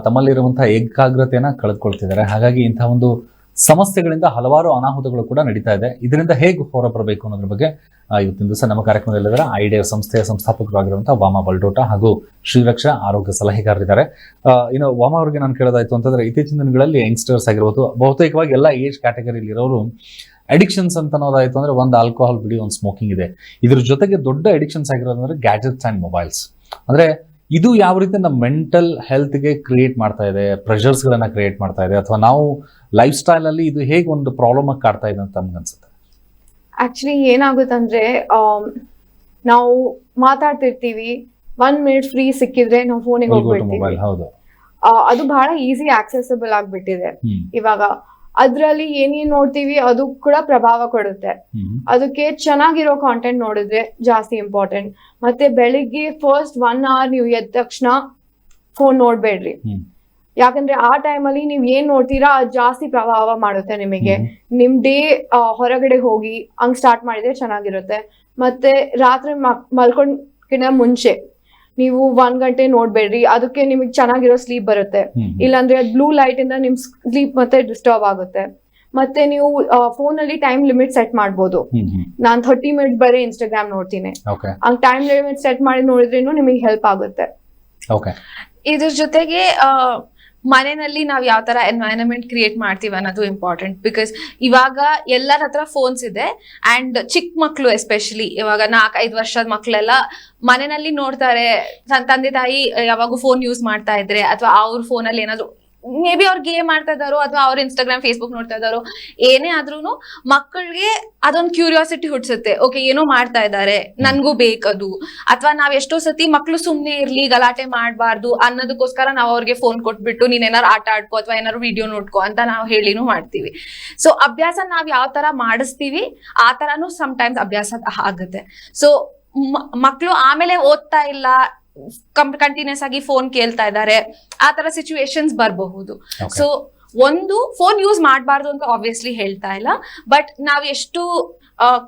ತಮ್ಮಲ್ಲಿರುವಂತಹ ಏಕಾಗ್ರತೆಯನ್ನ ಕಳೆದುಕೊಳ್ತಿದ್ದಾರೆ. ಹಾಗಾಗಿ ಇಂತಹ ಒಂದು ಸಮಸ್ಯೆಗಳಿಂದ ಹಲವಾರು ಅನಾಹುತಗಳು ಕೂಡ ನಡೀತಾ ಇದೆ. ಇದರಿಂದ ಹೇಗೆ ಹೊರಬರಬೇಕು ಅನ್ನೋದ್ರ ಬಗ್ಗೆ ಇವತ್ತಿನ ದಿವಸ ನಮ್ಮ ಕಾರ್ಯಕ್ರಮದಲ್ಲಿದ್ದಾರೆ ಐಡಿಯಾ ಸಂಸ್ಥೆಯ ಸಂಸ್ಥಾಪಕರಾಗಿರುವಂತಹ ವಾಮಾ ಬಲ್ಡೋಟ ಹಾಗೂ ಶ್ರೀರಕ್ಷಾ ಆರೋಗ್ಯ ಸಲಹೆಗಾರರಿದ್ದಾರೆ. ಇನ್ನು ವಾಮಾ ಅವರಿಗೆ ನಾನು ಕೇಳೋದಾಯ್ತು ಅಂತಂದ್ರೆ, ಇತ್ತೀಚಿನ ದಿನಗಳಲ್ಲಿ ಯಂಗ್ಸ್ಟರ್ಸ್ ಆಗಿರ್ಬೋದು, ಬಹುತೇಕವಾಗಿ ಎಲ್ಲ ಏಜ್ ಕ್ಯಾಟಗರಿಲಿ ಇರೋರು ಅಡಿಕ್ಷನ್ಸ್ ಅಂತ ಅನ್ನೋದಾಯ್ತು ಅಂದ್ರೆ ಒಂದು ಆಲ್ಕೋಹಾಲ್ ಬಿಡಿ, ಒಂದು ಸ್ಮೋಕಿಂಗ್ ಇದೆ. ಇದ್ರ ಜೊತೆಗೆ ದೊಡ್ಡ ಅಡಿಕ್ಷನ್ಸ್ ಆಗಿರೋದಂದ್ರೆ ಗ್ಯಾಜೆಟ್ಸ್ ಅಂಡ್ ಮೊಬೈಲ್ಸ್. ಅಂದ್ರೆ ಇದು ಯಾವ ರೀತಿ ನಮ್ಮ ಮೆಂಟಲ್ ಹೆಲ್ತ್ಗೆ ಕ್ರಿಯೇಟ್ ಮಾಡ್ತಾ ಇದೆ, ಪ್ರೆಷರ್ಸ್ಗಳನ್ನ ಕ್ರಿಯೇಟ್ ಮಾಡ್ತಾ ಇದೆ, ಅಥವಾ ನಾವು ಲೈಫ್ ಸ್ಟೈಲ್ ಅಲ್ಲಿ ಇದು ಹೇಗೆ ಒಂದು ಪ್ರಾಬ್ಲಮ್ ಆಗಿ ಕಾಡ್ತಾ ಇದೆ ಅಂತ ನಮ್ಗೆ ಅನ್ಸುತ್ತೆ? ಆಕ್ಚುಲಿ ಏನಾಗುತ್ತಂದ್ರೆ, ನಾವು ಮಾತಾಡ್ತಿರ್ತೀವಿ, 1 ಮಿನಿಟ್ ಫ್ರೀ ಸಿಕ್ಕಿದ್ರೆ ನಾವು ಫೋನಿಗೆ ಹೋಗ್ಬಿಡ್ತೀವಿ. ಹೌದು, ಅದು ಬಹಳ ಈಸಿ ಆಕ್ಸೆಸಿಬಲ್ ಆಗ್ಬಿಟ್ಟಿದೆ ಇವಾಗ. ಅದ್ರಲ್ಲಿ ಏನೇನ್ ನೋಡ್ತೀವಿ ಅದು ಕೂಡ ಪ್ರಭಾವ ಕೊಡುತ್ತೆ. ಅದಕ್ಕೆ ಚೆನ್ನಾಗಿರೋ ಕಾಂಟೆಂಟ್ ನೋಡಿದ್ರೆ ಜಾಸ್ತಿ ಇಂಪಾರ್ಟೆಂಟ್. ಮತ್ತೆ ಬೆಳಿಗ್ಗೆ ಫಸ್ಟ್ 1 hour ನೀವು ಎದ್ದ ತಕ್ಷಣ ಫೋನ್ ನೋಡ್ಬೇಡ್ರಿ. ಯಾಕಂದ್ರೆ ಆ ಟೈಮಲ್ಲಿ ನೀವ್ ಏನ್ ನೋಡ್ತೀರಾ ಅದು ಜಾಸ್ತಿ ಪ್ರಭಾವ ಮಾಡುತ್ತೆ ನಿಮಗೆ. ನಿಮ್ ಡೇ ಹೊರಗಡೆ ಹೋಗಿ ಹಂಗ್ ಸ್ಟಾರ್ಟ್ ಮಾಡಿದ್ರೆ ಚೆನ್ನಾಗಿರುತ್ತೆ. ಮತ್ತೆ ರಾತ್ರಿ ಮಲ್ಕೊಂಡ್ಕಿಂತ ಮುಂಚೆ ನೀವು 1 ಗಂಟೆ ನೋಡ್ಬೇಡ್ರಿ. ಅದಕ್ಕೆ ನಿಮಗೆ ಚೆನ್ನಾಗಿರೋ ಸ್ಲೀಪ್ ಬರುತ್ತೆ. ಇಲ್ಲಾಂದ್ರೆ ಬ್ಲೂ ಲೈಟ್ ಇಂದ ನಿಮ್ ಸ್ಲೀಪ್ ಮತ್ತೆ ಡಿಸ್ಟರ್ಬ್ ಆಗುತ್ತೆ. ಮತ್ತೆ ನೀವು ಫೋನ್ ಅಲ್ಲಿ ಟೈಮ್ ಲಿಮಿಟ್ ಸೆಟ್ ಮಾಡ್ಬೋದು. ನಾನ್ 30 ಮಿನಿಟ್ ಬರೀ ಇನ್ಸ್ಟಾಗ್ರಾಮ್ ನೋಡ್ತೀನಿ, ಹಂಗ್ ಟೈಮ್ ಲಿಮಿಟ್ ಸೆಟ್ ಮಾಡಿ ನೋಡಿದ್ರೇನು ನಿಮಗೆ ಹೆಲ್ಪ್ ಆಗುತ್ತೆ. ಇದ್ರ ಜೊತೆಗೆ ಮನೆಯಲ್ಲಿ ನಾವ್ ಯಾವ ತರ ಎನ್ವೈರನ್ಮೆಂಟ್ ಕ್ರಿಯೇಟ್ ಮಾಡ್ತೀವಿ ಅನ್ನೋದು ಇಂಪಾರ್ಟೆಂಟ್. ಬಿಕಾಸ್ ಇವಾಗ ಎಲ್ಲರ ಹತ್ರ ಫೋನ್ಸ್ ಇದೆ. ಅಂಡ್ ಚಿಕ್ಕ ಮಕ್ಳು ಎಸ್ಪೆಷಲಿ ಇವಾಗ 4-5 ವರ್ಷದ ಮಕ್ಳೆಲ್ಲ ಮನೆಯಲ್ಲಿ ನೋಡ್ತಾರೆ, ತಂದೆ ತಾಯಿ ಯಾವಾಗೂ ಫೋನ್ ಯೂಸ್ ಮಾಡ್ತಾ ಇದ್ರೆ, ಅಥವಾ ಅವ್ರ ಫೋನಲ್ಲಿ ಏನಾದ್ರು ಮೇ ಬಿ ಅವ್ರು ಗೇಮ್ ಮಾಡ್ತಾ ಇದ್ದಾರೋ, ಅಥವಾ ಅವ್ರ ಇನ್ಸ್ಟಾಗ್ರಾಮ್, ಫೇಸ್ಬುಕ್ ನೋಡ್ತಾ ಇದ್ದಾರೋ, ಏನೇ ಆದ್ರೂ ಮಕ್ಕಳಿಗೆ ಅದೊಂದು ಕ್ಯೂರಿಯಾಸಿಟಿ ಹುಡ್ಸುತ್ತೆ. ಓಕೆ, ಏನೋ ಮಾಡ್ತಾ ಇದ್ದಾರೆ, ನನ್ಗೂ ಬೇಕದು. ಅಥವಾ ನಾವ್ ಎಷ್ಟೋ ಸತಿ ಮಕ್ಳು ಸುಮ್ನೆ ಇರ್ಲಿ, ಗಲಾಟೆ ಮಾಡ್ಬಾರ್ದು ಅನ್ನೋದಕ್ಕೋಸ್ಕರ ನಾವು ಅವ್ರಿಗೆ ಫೋನ್ ಕೊಟ್ಬಿಟ್ಟು ನೀನ್ ಏನಾರು ಆಟ ಆಡ್ಕೋ ಅಥವಾ ಏನಾರು ವಿಡಿಯೋ ನೋಡ್ಕೋ ಅಂತ ನಾವು ಹೇಳಿನೂ ಮಾಡ್ತೀವಿ. ಸೊ ಅಭ್ಯಾಸ ನಾವ್ ಯಾವ ತರ ಮಾಡಿಸ್ತೀವಿ ಆ ತರಾನು ಸಮ್ಟೈಮ್ಸ್ ಅಭ್ಯಾಸ ಆಗುತ್ತೆ. ಸೊ ಮಕ್ಳು ಆಮೇಲೆ ಓದ್ತಾ ಇಲ್ಲ, ಕಂಟಿನ್ಯೂಸ್ ಆಗಿ ಫೋನ್ ಕೇಳ್ತಾ ಇದ್ದಾರೆ, ಆ ತರ ಸಿಚುವೇಶನ್ಸ್ ಬರಬಹುದು. ಸೊ ಒಂದು ಫೋನ್ ಯೂಸ್ ಮಾಡಬಾರ್ದು ಅಂತ ಆಬ್ವಿಯಸ್ಲಿ ಹೇಳ್ತಾ ಇಲ್ಲ, ಬಟ್ ನಾವ್ ಎಷ್ಟು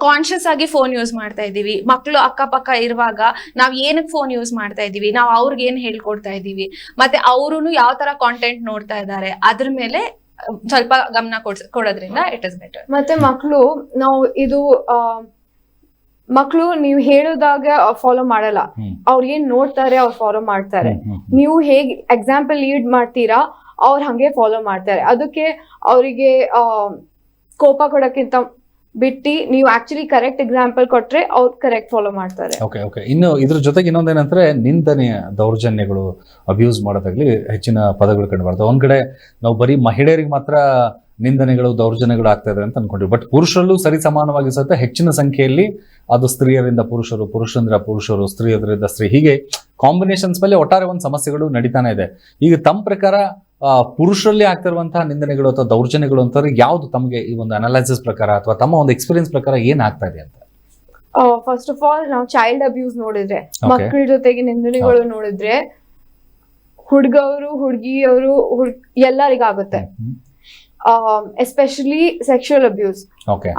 ಕಾನ್ಶಿಯಸ್ ಆಗಿ ಫೋನ್ ಯೂಸ್ ಮಾಡ್ತಾ ಇದೀವಿ, ಮಕ್ಕಳು ಅಕ್ಕಪಕ್ಕ ಇರುವಾಗ ನಾವ್ ಏನಕ್ಕೆ ಫೋನ್ ಯೂಸ್ ಮಾಡ್ತಾ ಇದೀವಿ, ನಾವ್ ಅವ್ರಿಗೆ ಏನ್ ಹೇಳ್ಕೊಡ್ತಾ ಇದೀವಿ, ಮತ್ತೆ ಅವ್ರು ಯಾವ ತರ ಕಾಂಟೆಂಟ್ ನೋಡ್ತಾ ಇದ್ದಾರೆ, ಅದ್ರ ಮೇಲೆ ಸ್ವಲ್ಪ ಗಮನ ಕೊಡೋದ್ರಿಂದ ಇಟ್ ಇಸ್ ಬೆಟರ್. ಮತ್ತೆ ಮಕ್ಕಳು ನೀವು ಹೇಳೋದಾಗ ಫಾಲೋ ಮಾಡಲ್ಲ, ಅವ್ರು ಏನ್ ನೋಡ್ತಾರೆ ಅವ್ರು ಫಾಲೋ ಮಾಡ್ತಾರೆ. ನೀವು ಹೇಗ್ ಎಕ್ಸಾಂಪಲ್ ಲೀಡ್ ಮಾಡ್ತೀರಾ ಅವ್ರು ಹಂಗೆ ಫಾಲೋ ಮಾಡ್ತಾರೆ. ಅದಕ್ಕೆ ಅವರಿಗೆ ಕೋಪ ಕೊಡಕ್ಕಿಂತ ಬಿಟ್ಟು ನೀವು ಆಕ್ಚುಲಿ ಕರೆಕ್ಟ್ ಎಕ್ಸಾಂಪಲ್ ಕೊಟ್ರೆ ಅವ್ರು ಕರೆಕ್ಟ್ ಫಾಲೋ ಮಾಡ್ತಾರೆ. ಓಕೆ. ಇನ್ನು ಇದ್ರ ಜೊತೆಗೆ ಇನ್ನೊಂದೇನಂದ್ರೆ ನಿಂದನೆ, ದೌರ್ಜನ್ಯಗಳು, ಅಬ್ಯೂಸ್ ಮಾಡೋದಾಗ್ಲಿ ಹೆಚ್ಚಿನ ಪದಗಳು ಕಂಡು ಬರ್ತವೆ. ಒಂದ್ ಕಡೆ ನಾವು ಬರೀ ಮಹಿಳೆಯರಿಗೆ ಮಾತ್ರ ನಿಂದನೆಗಳು ದೌರ್ಜನ್ಯಗಳು ಆಗ್ತಾ ಇದೆ ಅಂತ ಅನ್ಕೊಂಡ್ವಿ. ಬಟ್ ಪುರುಷರಲ್ಲೂ ಸರಿ ಸಮಾನವಾಗಿ ಸಹಿತ ಹೆಚ್ಚಿನ ಸಂಖ್ಯೆಯಲ್ಲಿ ಅದು ಸ್ತ್ರೀಯರಿಂದ ಪುರುಷರು, ಪುರುಷರಿಂದ ಪುರುಷರು, ಸ್ತ್ರೀಯರಿಂದ ಸ್ತ್ರೀ, ಹೀಗೆ ಕಾಂಬಿನೇಷನ್ಸ್ ಮೇಲೆ ಒಟ್ಟಾರೆ ಒಂದು ಸಮಸ್ಯೆಗಳು ನಡೀತಾನೆ ಇದೆ. ಈಗ ತಮ್ಮ ಪ್ರಕಾರ ಪುರುಷರಲ್ಲಿ ಆಗ್ತಿರುವಂತಹ ನಿಂದನೆಗಳು ಅಥವಾ ದೌರ್ಜನ್ಯಗಳು ಅಂತಂದ್ರೆ ಯಾವ್ದು ತಮಗೆ ಈ ಒಂದು ಅನಾಲಿಸಿಸ್ ಪ್ರಕಾರ ಅಥವಾ ತಮ್ಮ ಒಂದು ಎಕ್ಸ್ಪೀರಿಯನ್ಸ್ ಪ್ರಕಾರ ಏನ್ ಆಗ್ತಾ ಇದೆ ಅಂತ? ಫಸ್ಟ್ ಆಫ್ ಆಲ್ ನಾವು ಚೈಲ್ಡ್ ಅಬ್ಯೂಸ್ ನೋಡಿದ್ರೆ, ಮಕ್ಕಳ ಜೊತೆಗೆ ನಿಂದನೆಗಳು ನೋಡಿದ್ರೆ, ಹುಡುಗವರು ಹುಡುಗಿಯವರು ಎಲ್ಲರಿಗಾಗುತ್ತೆ. ಎಸ್ಪೆಷಲಿ ಸೆಕ್ಷುವಲ್ ಅಬ್ಯೂಸ್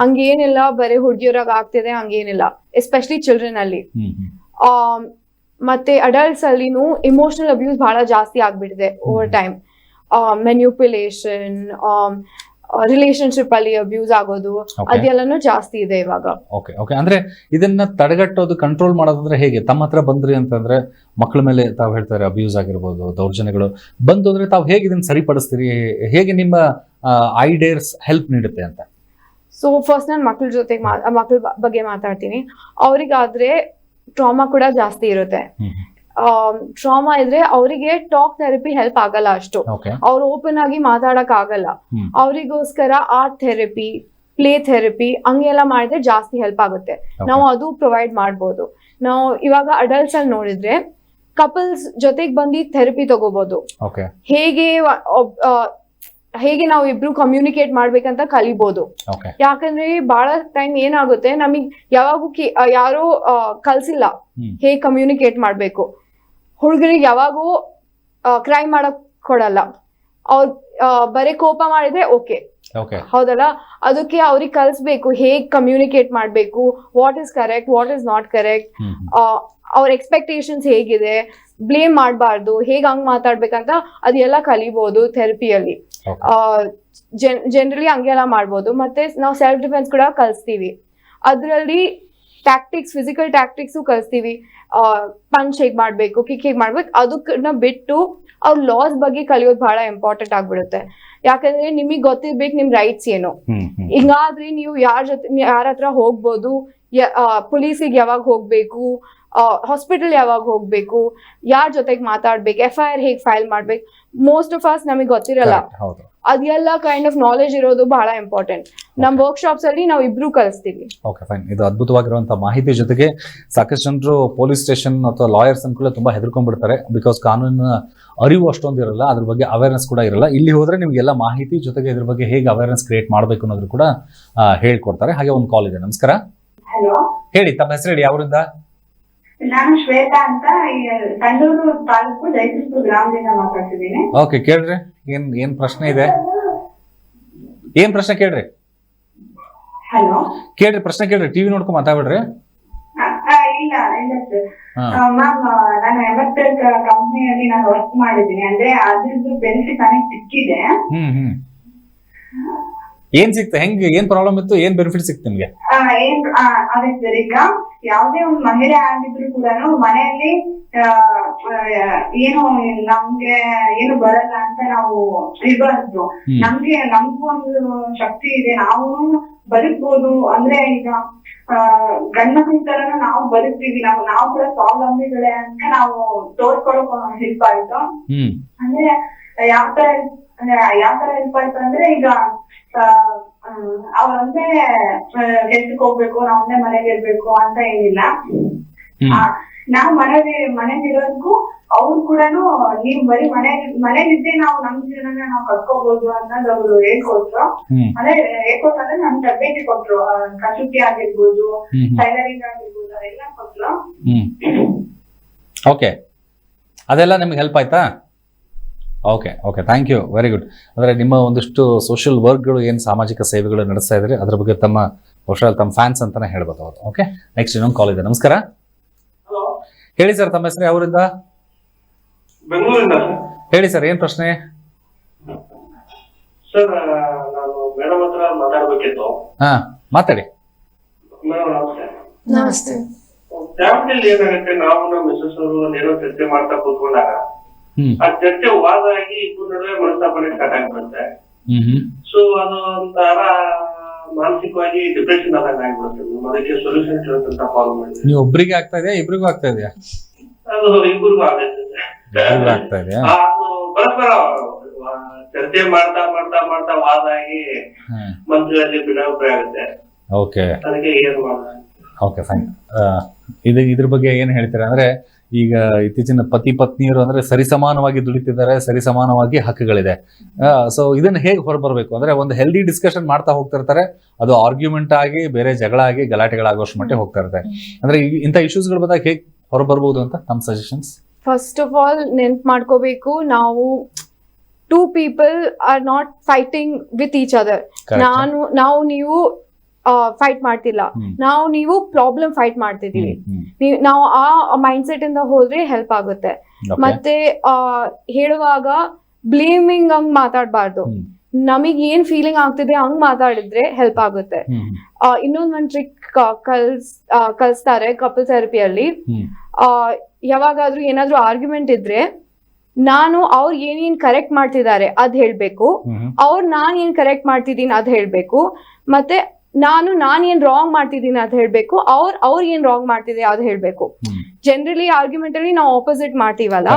ಹಂಗೇನಿಲ್ಲ, ಬರೀ ಹುಡುಗಿಯರಾಗ ಆಗ್ತಿದೆ ಹಂಗೇನಿಲ್ಲ, ಎಸ್ಪೆಷಲಿ ಚಿಲ್ಡ್ರನ್ ಅಲ್ಲಿ. ಮತ್ತೆ ಅಡಲ್ಟ್ಸ್ ಅಲ್ಲಿನೂ ಇಮೋಷನಲ್ ಅಬ್ಯೂಸ್ ಬಹಳ ಜಾಸ್ತಿ ಆಗ್ಬಿಟ್ಟಿದೆ ಓವರ್ ಟೈಮ್. ಮೆನ್ಯುಪ್ಯುಲೇಷನ್, ರಿಲೇಶನ್ಶಿಪ್ ಅಲ್ಲಿ ಅಬ್ಯೂಸ್ ಆಗೋದು, ಅದೆಲ್ಲನೂ ಜಾಸ್ತಿ ಇದೆ ಇವಾಗ. ಅಂದ್ರೆ ಇದನ್ನ ತಡೆಗಟ್ಟೋದು, ಕಂಟ್ರೋಲ್ ಮಾಡೋದಂದ್ರೆ ಹೇಗೆ? ತಮ್ಮ ಹತ್ರ ಬಂದ್ರಿ ಅಂತಂದ್ರೆ ಮಕ್ಕಳ ಮೇಲೆ ತಾವು ಹೇಳ್ತಾರೆ ಅಬ್ಯೂಸ್ ಆಗಿರ್ಬೋದು, ದೌರ್ಜನ್ಯಗಳು ಬಂದು ಅಂದ್ರೆ ತಾವು ಹೇಗೆ ಇದನ್ನ ಸರಿಪಡಿಸ್ತೀರಿ? ಹೇಗೆ ನಿಮ್ಮ ಐಡಿಯಾಸ್ ಹೆಲ್ಪ್ ನೀಡುತ್ತೆ ಅಂತ? ಸೊ ಫಸ್ಟ್ ನಾನು ಮಕ್ಕಳ ಜೊತೆಗೆ ಮಕ್ಕಳ ಬಗ್ಗೆ ಮಾತಾಡ್ತೀನಿ. ಅವ್ರಿಗಾದ್ರೆ ಟ್ರಾಮಾ ಕೂಡ ಜಾಸ್ತಿ ಇರುತ್ತೆ. ಟ್ರಾಮಾ ಇದ್ರೆ ಅವರಿಗೆ ಟಾಕ್ ಥೆರಪಿ ಹೆಲ್ಪ್ ಆಗಲ್ಲ ಅಷ್ಟು. ಅವ್ರು ಓಪನ್ ಆಗಿ ಮಾತಾಡಕ್ ಆಗಲ್ಲ. ಅವರಿಗೋಸ್ಕರ ಆರ್ಟ್ ಥೆರಪಿ, ಪ್ಲೇ ಥೆರಪಿ ಹಂಗೆಲ್ಲ ಮಾಡಿದ್ರೆ ಜಾಸ್ತಿ ಹೆಲ್ಪ್ ಆಗುತ್ತೆ. ನಾವು ಅದು ಪ್ರೊವೈಡ್ ಮಾಡ್ಬೋದು. ನಾವು ಇವಾಗ ಅಡಲ್ಟ್ಸ್ ಅಲ್ಲಿ ನೋಡಿದ್ರೆ ಕಪಲ್ಸ್ ಜೊತೆಗೆ ಬಂದು ಥೆರಪಿ ತಗೋಬಹುದು. ಹೇಗೆ ನಾವು ಇಬ್ರು ಕಮ್ಯುನಿಕೇಟ್ ಮಾಡ್ಬೇಕಂತ ಕಲಿಬಹುದು. ಯಾಕಂದ್ರೆ ಬಹಳ ಟೈಮ್ ಏನಾಗುತ್ತೆ, ನಮಗ್ ಯಾವಾಗೂ ಯಾರೋ ಕಲ್ಸಿಲ್ಲ ಹೇಗ್ ಕಮ್ಯುನಿಕೇಟ್ ಮಾಡ್ಬೇಕು. ಹುಡುಗರಿಗೆ ಯಾವಾಗೂ ಕ್ರೈ ಮಾಡಕ್ ಕೊಡಲ್ಲ. ಅವ್ರ ಬರೀ ಕೋಪ ಮಾಡಿದ್ರೆ ಓಕೆ, ಹೌದಲ್ಲ? ಅದಕ್ಕೆ ಅವ್ರಿಗೆ ಕಲ್ಸ್ಬೇಕು ಹೇಗ್ ಕಮ್ಯುನಿಕೇಟ್ ಮಾಡ್ಬೇಕು, what is correct, what is not correct, ಅವ್ರ ಎಕ್ಸ್ಪೆಕ್ಟೇಷನ್ಸ್ ಹೇಗಿದೆ, ಬ್ಲೇಮ್ ಮಾಡಬಾರ್ದು, ಹೇಗ್ ಹಂಗ್ ಮಾತಾಡ್ಬೇಕಂತ ಅದೆಲ್ಲ ಕಲಿಬಹುದು ಥೆರಪಿಯಲ್ಲಿ. ಜನರಲಿ ಹಂಗೆಲ್ಲ ಮಾಡ್ಬೋದು. ಮತ್ತೆ ನಾವು ಸೆಲ್ಫ್ ಡಿಫೆನ್ಸ್ ಕೂಡ ಕಲಿಸ್ತೀವಿ. ಅದರಲ್ಲಿ ಟ್ಯಾಕ್ಟಿಕ್ಸ್, ಫಿಸಿಕಲ್ ಟ್ಯಾಕ್ಟಿಕ್ಸು ಕಲಿಸ್ತೀವಿ. ಪಂಚ್ ಹೇಗ್ ಮಾಡ್ಬೇಕು, ಕಿಕ್ ಹೇಗ್ ಮಾಡ್ಬೇಕು, ಅದನ್ನ ಬಿಟ್ಟು ಅವ್ರ ಲಾಸ್ ಬಗ್ಗೆ ಕಲಿಯೋದು ಬಹಳ ಇಂಪಾರ್ಟೆಂಟ್ ಆಗ್ಬಿಡುತ್ತೆ. ಯಾಕಂದ್ರೆ ನಿಮಗ್ ಗೊತ್ತಿರ್ಬೇಕು ನಿಮ್ ರೈಟ್ಸ್ ಏನು. ಹಿಂಗಾದ್ರೆ ನೀವು ಯಾರ ಹತ್ರ ಹೋಗ್ಬೋದು, ಪೊಲೀಸಿಗೆ ಯಾವಾಗ ಹೋಗ್ಬೇಕು, ಹಾಸ್ಪಿಟಲ್ ಯಾವಾಗ ಹೋಗ್ಬೇಕು, ಯಾರ ಜೊತೆಗೆ ಮಾತಾಡ್ಬೇಕು, FIR ಹೇಗ್ ಫೈಲ್ ಮಾಡ್ಬೇಕು, ಮೋಸ್ಟ್ ಆಫ್ ಅಸ್ ನಮಗೆ ಗೊತ್ತಿರಲ್ಲ. ಅದೆಲ್ಲ ಕೈಂಡ್ ಆಫ್ ನಾಲೆಜ್ ಇರೋದು ಬಹಳ ಇಂಪಾರ್ಟೆಂಟ್. ನಮ್ ವರ್ಕ್ಶಾಪ್ಸ್ ಅಲ್ಲಿ ನಾವು ಇಬ್ರು ಕಲಿಸ್ತೀವಿ. ಇದು ಅದ್ಭುತವಾಗಿರುವಂತಹ ಮಾಹಿತಿ ಜೊತೆಗೆ ಸಾಕಷ್ಟು ಜನರು ಪೊಲೀಸ್ ಸ್ಟೇಷನ್ ಅಥವಾ ಲಾಯರ್ಸ್ ಅನ್ಕೊಳ್ಳೆ ತುಂಬಾ ಹೆದರ್ಕೊಂಡ್ಬಿಡ್ತಾರೆ. ಬಿಕಾಸ್ ಕಾನೂನಿನ ಅರಿವು ಅಷ್ಟೊಂದು ಇರಲ್ಲ, ಅದ್ರ ಬಗ್ಗೆ ಅವೇರ್ನೆಸ್ ಕೂಡ ಇರಲ್ಲ. ಇಲ್ಲಿ ಹೋದ್ರೆ ನಿಮ್ಗೆಲ್ಲ ಮಾಹಿತಿ ಜೊತೆಗೆ ಇದ್ರ ಬಗ್ಗೆ ಹೇಗೆ ಅವೇರ್ನೆಸ್ ಕ್ರಿಯೇಟ್ ಮಾಡ್ಬೇಕು ಅನ್ನೋದ್ರು ಕೂಡ ಹೇಳ್ಕೊಡ್ತಾರೆ. ಹಾಗೆ ಒಂದು ಕಾಲ್ ಇದೆ. ನಮಸ್ಕಾರ. ಹಲೋ, ಹೇಳಿ, ತಮ್ಮ ಹೆಸರು ಹೇಳಿ, ಯಾವರಿಂದ? ನಾನು ಶ್ವೇತಾ ಅಂತ, ಸಂಡೂರು ತಾಲೂಕು ಜಯಸಿಂಹಪುರ ಗ್ರಾಮದಿಂದ ಮಾತಾಡ್ತಿದ್ದೀನಿ. ಓಕೆ, ಕೇಳ್ರಿ. ಏನ್ ಪ್ರಶ್ನೆ ಇದೆ? ಏನ್ ಪ್ರಶ್ನೆ ಕೇಳ್ರಿ? ಹಲೋ, ಕೇಳ್ರಿ, ಪ್ರಶ್ನೆ ಕೇಳ್ರಿ. ಟಿವಿ ನೋಡ್ಕೊಂಡ್ ಮಾತಾಡ್ಬಿಡ್ರಿ. ಇಲ್ಲ ಸರ್. ಮ್ಯಾಮ್, ನಾನು ಎಮರ್ಟೆಕ್ ಕಂಪ್ನಿಯಲ್ಲಿ ನಾನು ವರ್ಕ್ ಮಾಡಿದ್ದೀನಿ. ಅಂದ್ರೆ ಅದ್ರದ್ದು ಬೆನಿಫಿಟ್ ನನಗೆ ಸಿಕ್ಕಿದೆ. ಏನ್ ಸಿಕ್ತ? ಹೆಂಗ್, ಏನ್ ಪ್ರಾಬ್ಲಮ್ ಇತ್ತು, ಏನ್ ಬೆನಿಫಿಟ್ ಸಿಕ್ತು ನಿಮ್ಗೆ? ಅದೇ ಸರ್, ಈಗ ಯಾವುದೇ ಒಂದು ಮಹಿಳೆ ಆಗಿದ್ರು ಕೂಡ ಮನೆಯಲ್ಲಿ ಏನು ನಮ್ಗೆ ಏನು ಬರಲ್ಲ ಅಂತ ನಾವು ಇರಬಾರ್ದು. ನಮ್ಗೂ ಒಂದು ಶಕ್ತಿ ಇದೆ, ನಾವು ಬದುಕ್ಬೋದು. ಅಂದ್ರೆ ಈಗ ಗಂಡ್ಮಕ್ಳ ತರನ ನಾವು ಬದುಕ್ತೀವಿ, ನಾವು ಕೂಡ ಸ್ವಾವಲಂಬಿಗಳೇ ಅಂತ ನಾವು ತೋರ್ಸ್ಕೊಳಕ್ ಹೆಲ್ಪ್ ಆಯ್ತು. ಅಂದ್ರೆ ಯಾವ ತರ ಹೆಲ್ಪ್ ಆಯ್ತು ಅಂದ್ರೆ, ಈಗ ಅವ್ರಂದ್ರೆ ಕೆಲ್ಸಕ್ಕೆ ಹೋಗ್ಬೇಕು, ನಾವೊಂದೇ ಮನೇಲಿ ಇರ್ಬೇಕು ಅಂತ ಏನಿಲ್ಲ. ನಾವು ಮನೇಲಿರೋದಕ್ಕೂ ಅವ್ರು ಕೂಡ ನೀವ್ ಬರೀ ಮನೇಲಿದ್ದೆ ನಾವು ನಮ್ ಜೀವನ ನಾವು ಕಟ್ಕೋಬಹುದು ಅನ್ನೋದು ಅವ್ರು ಹೇಳ್ಕೊಟ್ರು. ಅಂದ್ರೆ ಹೇಳ್ಕೊಟ್ರೆ ನಮ್ ತರಬೇತಿ ಕೊಟ್ರು. ಕಸೂತಿ ಆಗಿರ್ಬೋದು, ಟೈಲರಿಂಗ್ ಆಗಿರ್ಬೋದು, ಅದೆಲ್ಲ ಕೊಟ್ರು. ಓಕೆ, ಅದೆಲ್ಲ ನಿಮ್ಗೆ ಹೆಲ್ಪ್ ಆಯ್ತಾ? Okay, thank you, very good. ಅಂದರೆ ನಿಮ್ಮ ಒಂದಿಷ್ಟು ಸೋಷಿಯಲ್ ವರ್ಕ್ಗಳು, ಏನು ಸಾಮಾಜಿಕ ಸೇವೆಗಳು ನಡೆಸ್ತಾ ಇದ್ದಾರೆ ಅದ್ರ ಬಗ್ಗೆ ತಮ್ಮ ಫ್ಯಾನ್ಸ್ ಅಂತಾನೆ ಹೇಳ್ಬೋದು ಅವರು. ಓಕೆ, ನೆಕ್ಸ್ಟ್ ಇನ್ನೊಂದು ಕಾಲ್ ಇದೆ. ನಮಸ್ಕಾರ. ಹೇಳಿ ಸರ್, ತಮ್ಮ ಹೆಸರು ಯಾವೂರಿಂದ? ಬೆಂಗಳೂರಿಂದ. ಹೇಳಿ ಸರ್, ಏನ್ ಪ್ರಶ್ನೆ? ಸರ್, ನಾನು ಮೇಡಮ್ ಹತ್ರ ಮಾತಾಡ್ಬೇಕಿತ್ತು. ಮಾತಾಡಿ ಮೇಡಮ್. ನಮಸ್ತೆ. ನಮಸ್ತೆ. ಫ್ಯಾಮಿಲಿಯಲ್ಲಿ ಏನಾಗುತ್ತೆ, ನಾವು ನಮ್ಮ ಮಿಸಸ್ ಅವರು ಏನೋ ಚರ್ಚೆ ಮಾಡ್ತಾ ಕೂತ್ಕೊಂಡಾಗ ಆ ಚರ್ಚೆ ವಾದ ಆಗಿ ಇಬ್ಬರ ನಡುವೆ ಮನಸ್ತಾಪನೆ ಸ್ಟಾರ್ಟ್ ಆಗ್ಬಿಡುತ್ತೆ. ಸೊ ಅದು ಒಂಥರ ಮಾನಸಿಕವಾಗಿ ಡಿಪ್ರೆಷನ್ ಆದಂಗ ಆಗ್ಬಿಡುತ್ತೆ. ಅದಕ್ಕೆ ಸೊಲ್ಯೂಷನ್ ಕೇಳುತ್ತಂತ ಕಾಲ್ ಮಾಡಿದ್ವಿ. ನೀವು ಒಬ್ಬರಿಗೆ ಆಗ್ತಾ ಇದೆಯಾ, ಇಬ್ರಿಗೂ ಆಗ್ತಾ ಇದೆಯಾ? ಅದು ಇಬ್ಬರಿಗೂ ಆಗ್ತಾ ಇದೆ. ಆಗ್ತಾ ಇದೆಯಾ? ಅದು ಪರಸ್ಪರ ಚರ್ಚೆ ಮಾಡ್ತಾ ಮಾಡ್ತಾ ಮಾಡ್ತಾ ವಾದ ಆಗಿ ಮನಸ್ಸಿನಲ್ಲಿ ಭಿನ್ನಾಭಿಪ್ರಾಯ ಆಗುತ್ತೆ. ಓಕೆ ಅದಕ್ಕೆ ಏನ್ ಮಾಡೋದು? Okay fine. ಇದ್ರ ಬಗ್ಗೆ ಏನ್ ಹೇಳ್ತೀರಾ ಅಂದ್ರೆ, ಈಗ ಇತ್ತೀಚಿನ ಪತಿ ಪತ್ನಿಯರು ಅಂದ್ರೆ ಸರಿಸಮಾನವಾಗಿ ದುಡಿತಿದ್ದಾರೆ, ಸರಿಸಮಾನವಾಗಿ ಹಕ್ಕುಗಳಿದೆ. ಸೊ ಇದನ್ನ ಹೇಗೆ ಹೊರಬರ್ಬೇಕು ಅಂದ್ರೆ, ಒಂದು ಹೆಲ್ದಿ ಡಿಸ್ಕಷನ್ ಮಾಡ್ತಾ ಹೋಗ್ತಿರ್ತಾರೆ, ಅದು ಆರ್ಗ್ಯುಮೆಂಟ್ ಆಗಿ ಬೇರೆ ಜಗಳ ಆಗಿ ಗಲಾಟೆಗಳಾಗೋಷ್ಟು ಮಟ್ಟಿಗೆ ಹೋಗ್ತಾ ಇರುತ್ತೆ. ಅಂದ್ರೆ ಇಂಥ ಇಶ್ಯೂಸ್ಗಳು ಬಂದಾಗ ಹೇಗೆ ಹೊರಬರ್ಬೋದು ಅಂತ ತಮ್ಮ ಸಜೆಷನ್ಸ್? ಫಸ್ಟ್ ಆಫ್ ಆಲ್ ನೆನ್ಪ್ ಮಾಡ್ಕೋಬೇಕು, ನಾವು 2 people are not fighting with each other. ನಾವು ನೀವು ಫೈಟ್ ಮಾಡ್ತಿಲ್ಲ, ನೀವು ಪ್ರಾಬ್ಲಮ್ ಫೈಟ್ ಮಾಡ್ತಿದೀವಿ. ನಾವು ಆ ಮೈಂಡ್ ಸೆಟ್ ಇಂದ ಹೋದ್ರೆ ಹೆಲ್ಪ್ ಆಗುತ್ತೆ. ಮತ್ತೆ ಹೇಳುವಾಗ ಬ್ಲೇಮಿಂಗ್ ಹಂಗ್ ಮಾತಾಡ್ಬಾರ್ದು. ನಮಗ್ ಏನ್ ಫೀಲಿಂಗ್ ಆಗ್ತಿದೆ ಹಂಗ್ ಮಾತಾಡಿದ್ರೆ ಹೆಲ್ಪ್ ಆಗುತ್ತೆ. ಇನ್ನೊಂದ್ ಟ್ರಿಕ್ ಕಲಿಸ್ತಾರೆ ಕಪಲ್ ಥೆರಪಿಯಲ್ಲಿ. ಯಾವಾಗಾದ್ರೂ ಏನಾದ್ರೂ ಆರ್ಗ್ಯುಮೆಂಟ್ ಇದ್ರೆ, ನಾನು ಅವ್ರು ಏನೇನ್ ಕರೆಕ್ಟ್ ಮಾಡ್ತಿದ್ದಾರೆ ಅದ್ ಹೇಳ್ಬೇಕು, ನಾನ್ ಏನ್ ಕರೆಕ್ಟ್ ಮಾಡ್ತಿದ್ದೀನಿ ಅದ್ ಹೇಳ್ಬೇಕು, ಮತ್ತೆ ನಾನ್ ಏನ್ ರಾಂಗ್ ಮಾಡ್ತಿದ್ದೀನಿ ಅದ್ ಹೇಳ್ಬೇಕು, ಅವ್ರು ಏನ್ ರಾಂಗ್ ಮಾಡ್ತಿದೆ ಅದ್ ಹೇಳ್ಬೇಕು. ಜನರಲಿ ಆರ್ಗ್ಯುಮೆಂಟ್ ಅಲ್ಲಿ ನಾವು ಆಪೋಸಿಟ್ ಮಾಡ್ತೀವಲ್ಲ,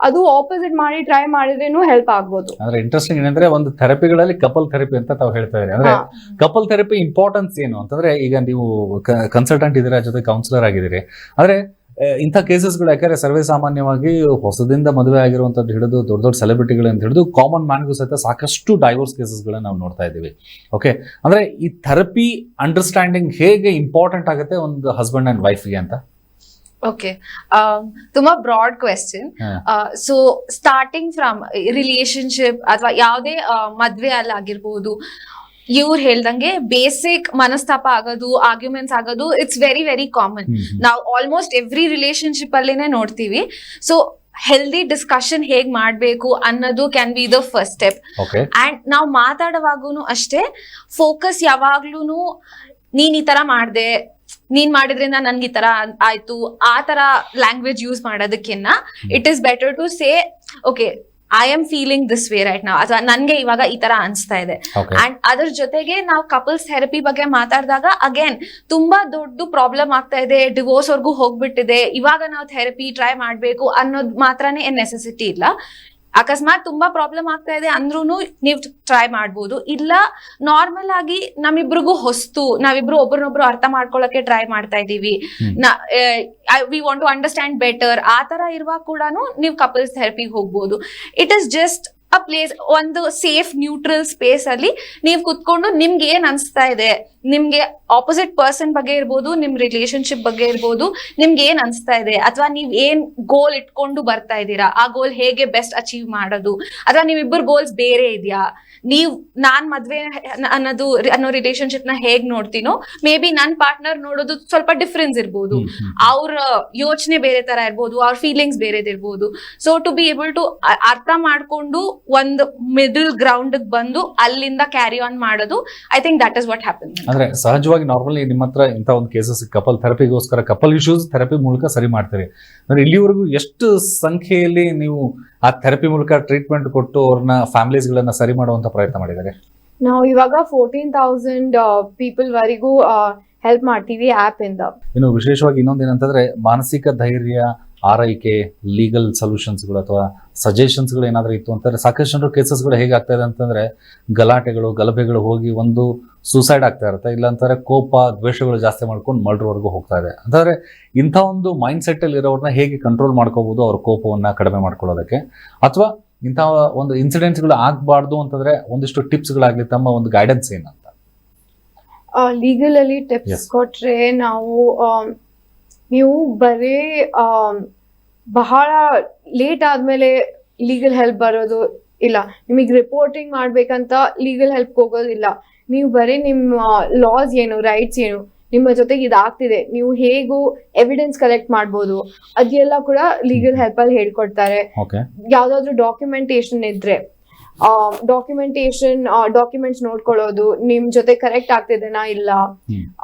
ಅದು ಆಪೋಸಿಟ್ ಮಾಡಿ ಟ್ರೈ ಮಾಡಿದ್ರೇನು ಹೆಲ್ಪ್ ಆಗ್ಬೋದು. ಅಂದ್ರೆ ಇಂಟ್ರೆಸ್ಟಿಂಗ್ ಏನಂದ್ರೆ, ಒಂದು ಥೆರಪಿಗಳಲ್ಲಿ ಕಪಲ್ ಥೆರಪಿ ಅಂತ ತಾವು ಹೇಳ್ತಾ ಇದ್ದೀರಿ. ಅಂದ್ರೆ ಕಪಲ್ ಥೆರಪಿ ಇಂಪಾರ್ಟೆನ್ಸ್ ಏನು ಅಂತಂದ್ರೆ, ಈಗ ನೀವು ಕನ್ಸಲ್ಟೆಂಟ್ ಇದ್ದೀರಾ, ಜೊತೆ ಕೌನ್ಸಿಲರ್ ಆಗಿದ್ದೀರಿ. ಆದ್ರೆ ಇಂಥ ಕೇಸಸ್ಗಳು ಯಾಕಂದ್ರೆ ಸರ್ವೇ ಸಾಮಾನ್ಯವಾಗಿ ಹೊಸದಿಂದ ಮದುವೆ ಆಗಿರುವಂತದ್ದು ಹಿಡಿದು ದೊಡ್ಡ ದೊಡ್ಡ ಸೆಲೆಬ್ರಿಟಿಗಳಿಂದ ಹಿಡಿದು ಕಾಮನ್ ಮ್ಯಾನ್ಗೂ ಸಹಿತ ಸಾಕಷ್ಟು ಡೈವೋರ್ಸ್ ಕೇಸಸ್ಗಳನ್ನ ನಾವು ನೋಡ್ತಾ ಇದ್ದೀವಿ. ಓಕೆ, ಅಂದ್ರೆ ಈ ಥೆರಪಿ ಅಂಡರ್ಸ್ಟ್ಯಾಂಡಿಂಗ್ ಹೇಗೆ ಇಂಪಾರ್ಟೆಂಟ್ ಆಗುತ್ತೆ ಒಂದು ಹಸ್ಬೆಂಡ್ ಅಂಡ್ ವೈಫ್ಗೆ ಅಂತ? ಓಕೆ, ತುಂಬಾ broad question. So starting from relationship ಅಥವಾ ಯಾವುದೇ ಮದ್ವೆ ಅಲ್ಲಾಗಿರ್ಬೋದು, ಇವ್ರು ಹೇಳ್ದಂಗೆ ಬೇಸಿಕ್ ಮನಸ್ತಾಪ ಆಗೋದು, ಆರ್ಗ್ಯುಮೆಂಟ್ಸ್ ಆಗೋದು, ಇಟ್ಸ್ ವೆರಿ ವೆರಿ ಕಾಮನ್. ನಾವು ಆಲ್ಮೋಸ್ಟ್ ಎವ್ರಿ ರಿಲೇಶನ್ಶಿಪ್ ಅಲ್ಲೇನೆ ನೋಡ್ತೀವಿ. ಸೊ ಹೆಲ್ದಿ ಡಿಸ್ಕಷನ್ ಹೇಗ್ ಮಾಡ್ಬೇಕು ಅನ್ನೋದು can be the first step. And ನಾವು ಮಾತಾಡುವಾಗೂ ಅಷ್ಟೇ ಫೋಕಸ್ ಯಾವಾಗ್ಲೂನು ನೀನ್ ಈ ತರ ಮಾಡ್ದೆ, ನೀನ್ ಮಾಡಿದ್ರಿಂದ ನನ್ಗೆ ಈ ತರ ಆಯ್ತು, ಆ ತರ ಲ್ಯಾಂಗ್ವೇಜ್ ಯೂಸ್ ಮಾಡೋದಕ್ಕಿನ್ನ it is better to say okay I am feeling this way right now, ಅಥವಾ ನನ್ಗೆ ಇವಾಗ ಈ ತರ ಅನ್ಸ್ತಾ ಇದೆ. ಅಂಡ್ ಅದ್ರ ಜೊತೆಗೆ ನಾವು ಕಪಲ್ಸ್ ಥೆರಪಿ ಬಗ್ಗೆ ಮಾತಾಡಿದಾಗ ಅಗೇನ್ ತುಂಬಾ ದೊಡ್ಡ ಪ್ರಾಬ್ಲಮ್ ಆಗ್ತಾ ಇದೆ, ಡಿವೋರ್ಸ್ ವರ್ಗೂ ಹೋಗ್ಬಿಟ್ಟಿದೆ, ಇವಾಗ ನಾವು ಥೆರಪಿ ಟ್ರೈ ಮಾಡ್ಬೇಕು ಅನ್ನೋದು ಮಾತ್ರನೇ ಏನ್ ನೆಸೆಸಿಟಿ ಇಲ್ಲ. ಅಕಸ್ಮಾತ್ ತುಂಬಾ ಪ್ರಾಬ್ಲಮ್ ಆಗ್ತಾ ಇದೆ ಅಂದ್ರೂ ನೀವು ಟ್ರೈ ಮಾಡ್ಬೋದು. ಇಲ್ಲ ನಾರ್ಮಲ್ ಆಗಿ ನಮ್ಮಿಬ್ರಿಗೂ ಹೊಸ್ತು, ನಾವಿಬ್ರು ಒಬ್ರನ್ನೊಬ್ರು ಅರ್ಥ ಮಾಡ್ಕೊಳಕ್ಕೆ ಟ್ರೈ ಮಾಡ್ತಾ ಇದೀವಿ, we want to understand better, ಆ ತರ ಇರುವಾಗ ಕೂಡ ನೀವು ಕಪಲ್ಸ್ ಥೆರಪಿಗೆ ಹೋಗ್ಬೋದು. It is just a place, ಒಂದು ಸೇಫ್ ನ್ಯೂಟ್ರಲ್ ಸ್ಪೇಸ್ ಅಲ್ಲಿ ನೀವು ಕುತ್ಕೊಂಡು ನಿಮ್ಗೆ ಏನ್ ಅನ್ಸ್ತಾ ಇದೆ, ನಿಮ್ಗೆ ಆಪೋಸಿಟ್ ಪರ್ಸನ್ ಬಗ್ಗೆ ಇರ್ಬೋದು, ನಿಮ್ ರಿಲೇಶನ್ಶಿಪ್ ಬಗ್ಗೆ ಇರ್ಬೋದು, ನಿಮ್ಗೆ ಏನ್ ಅನ್ಸ್ತಾ ಇದೆ, ಅಥವಾ ನೀವ್ ಏನ್ ಗೋಲ್ ಇಟ್ಕೊಂಡು ಬರ್ತಾ ಇದ್ದೀರಾ, ಆ ಗೋಲ್ ಹೇಗೆ ಬೆಸ್ಟ್ ಅಚೀವ್ ಮಾಡೋದು, ಅಥವಾ ನೀವಿಬ್ಬರು ಗೋಲ್ಸ್ ಬೇರೆ ಇದೆಯಾ, ನಾನ್ ಮದ್ವೆ ಅನ್ನೋ ರಿಲೇಶನ್ಶಿಪ್ ನ ಹೇಗ್ ನೋಡ್ತೀನೋ ಮೇ ಬಿ ನನ್ ಪಾರ್ಟ್ನರ್ ನೋಡೋದು ಸ್ವಲ್ಪ ಡಿಫ್ರೆನ್ಸ್ ಇರ್ಬೋದು, ಅವ್ರ ಯೋಚನೆ ಬೇರೆ ತರ ಇರ್ಬೋದು, ಅವ್ರ ಫೀಲಿಂಗ್ಸ್ ಬೇರೆದಿರ್ಬೋದು. So to be able to ಅರ್ಥ ಮಾಡ್ಕೊಂಡು ಒಂದು ಮಿಡಲ್ ಗ್ರೌಂಡ್ ಬಂದು ಅಲ್ಲಿಂದ ಕ್ಯಾರಿ ಆನ್ ಮಾಡೋದು, I think that is what happen. ಅಂದ್ರೆ ಸಹಜವಾಗಿ ನಾರ್ಮಲಿ ನಿಮ್ಮ ಹತ್ರ ಇಂಥ ಒಂದು ಕೇಸಸ್ ಕಪಲ್ ಥೆರಪಿಗೋಸ್ಕರ ಕಪಲ್ ಇಶ್ಯೂಸ್ ಥೆರಪಿ ಮೂಲಕ ಸರಿ ಮಾಡ್ತೀರಿ. ಅಂದ್ರೆ ಇಲ್ಲಿವರೆಗೂ ಎಷ್ಟು ಸಂಖ್ಯೆಯಲ್ಲಿ ನೀವು ಆ ಥೆರಪಿ ಮೂಲಕ ಟ್ರೀಟ್ಮೆಂಟ್ ಕೊಟ್ಟು ಅವ್ರನ್ನ ಫ್ಯಾಮಿಲೀಸ್ಗಳನ್ನ ಸರಿ ಮಾಡುವಂತ ಪ್ರಯತ್ನ ಮಾಡಿದ್ದಾರೆ? ನಾವು ಇವಾಗ 14,000 ಪೀಪಲ್ ವರೆಗೂ ಹೆಲ್ಪ್ ಮಾಡ್ತೀವಿ ಆಪ್ ಇಂದ. ಇನ್ನು ವಿಶೇಷವಾಗಿ ಇನ್ನೊಂದೇನಂತಂದ್ರೆ, ಮಾನಸಿಕ ಧೈರ್ಯ, ಆರೈಕೆ, ಲೀಗಲ್ ಸೊಲ್ಯೂಷನ್ಸ್ಗಳು ಅಥವಾ ಸಜೆಷನ್ಸ್ಗಳು ಏನಾದರೂ ಇತ್ತು ಅಂತಂದ್ರೆ, ಸಾಕಷ್ಟು ಜನರು ಕೇಸಸ್ಗಳು ಹೇಗಾಗ್ತಾ ಇದೆ ಅಂತಂದ್ರೆ, ಗಲಾಟೆಗಳು ಗಲಭೆಗಳು ಹೋಗಿ ಒಂದು ಸೂಸೈಡ್ ಆಗ್ತಾ ಇರುತ್ತೆ, ಇಲ್ಲಾಂತಾರೆ ಕೋಪ ದ್ವೇಷಗಳು ಜಾಸ್ತಿ ಮಾಡ್ಕೊಂಡು ಮರ್ಡರ್ವರೆಗೂ ಹೋಗ್ತಾ ಇದೆ. ಅಂತಂದ್ರೆ ಇಂಥ ಒಂದು ಮೈಂಡ್ ಸೆಟ್ ಅಲ್ಲಿ ಇರೋರನ್ನ ಹೇಗೆ ಕಂಟ್ರೋಲ್ ಮಾಡ್ಕೋಬಹುದು, ಅವ್ರ ಕೋಪವನ್ನ ಕಡಿಮೆ ಮಾಡ್ಕೊಳ್ಳೋದಕ್ಕೆ, ಅಥವಾ ಇಂಥ ಒಂದು ಇನ್ಸಿಡೆಂಟ್ಸ್ಗಳು ಆಗ್ಬಾರ್ದು ಅಂತಂದ್ರೆ ಒಂದಿಷ್ಟು ಟಿಪ್ಸ್ಗಳಾಗ್ಲಿ, ತಮ್ಮ ಒಂದು ಗೈಡೆನ್ಸ್ ಏನಂತ? ಲೀಗಲ್ ಅಲ್ಲಿ ಟಿಪ್ಸ್ ಕೊಟ್ರೆ, ನೀವು ಬರೀ ಬಹಳ ಲೇಟ್ ಆದ್ಮೇಲೆ ಲೀಗಲ್ ಹೆಲ್ಪ್ ಬರೋದು ಇಲ್ಲ, ನಿಮಗೆ ರಿಪೋರ್ಟಿಂಗ್ ಮಾಡ್ಬೇಕಂತ ಲೀಗಲ್ ಹೆಲ್ಪ್ ಹೋಗೋದಿಲ್ಲ. ನೀವು ಬರೀ ನಿಮ್ಮ ಲಾಸ್ ಏನು, ರೈಟ್ಸ್ ಏನು, ನಿಮ್ಮ ಜೊತೆಗೆ ಇದಾಗ್ತಿದೆ, ನೀವು ಹೇಗೂ ಎವಿಡೆನ್ಸ್ ಕಲೆಕ್ಟ್ ಮಾಡ್ಬೋದು, ಅದೆಲ್ಲ ಕೂಡ ಲೀಗಲ್ ಹೆಲ್ಪ್ ಅಲ್ಲಿ ಹೇಳ್ಕೊಡ್ತಾರೆ. ಯಾವ್ದಾದ್ರು ಡಾಕ್ಯುಮೆಂಟೇಶನ್ ಇದ್ರೆ ಡಾಕ್ಯುಮೆಂಟ್ಸ್ ನೋಡ್ಕೊಳ್ಳೋದು, ನಿಮ್ ಜೊತೆ ಕರೆಕ್ಟ್ ಆಗ್ತಿದೆನಾ ಇಲ್ಲ,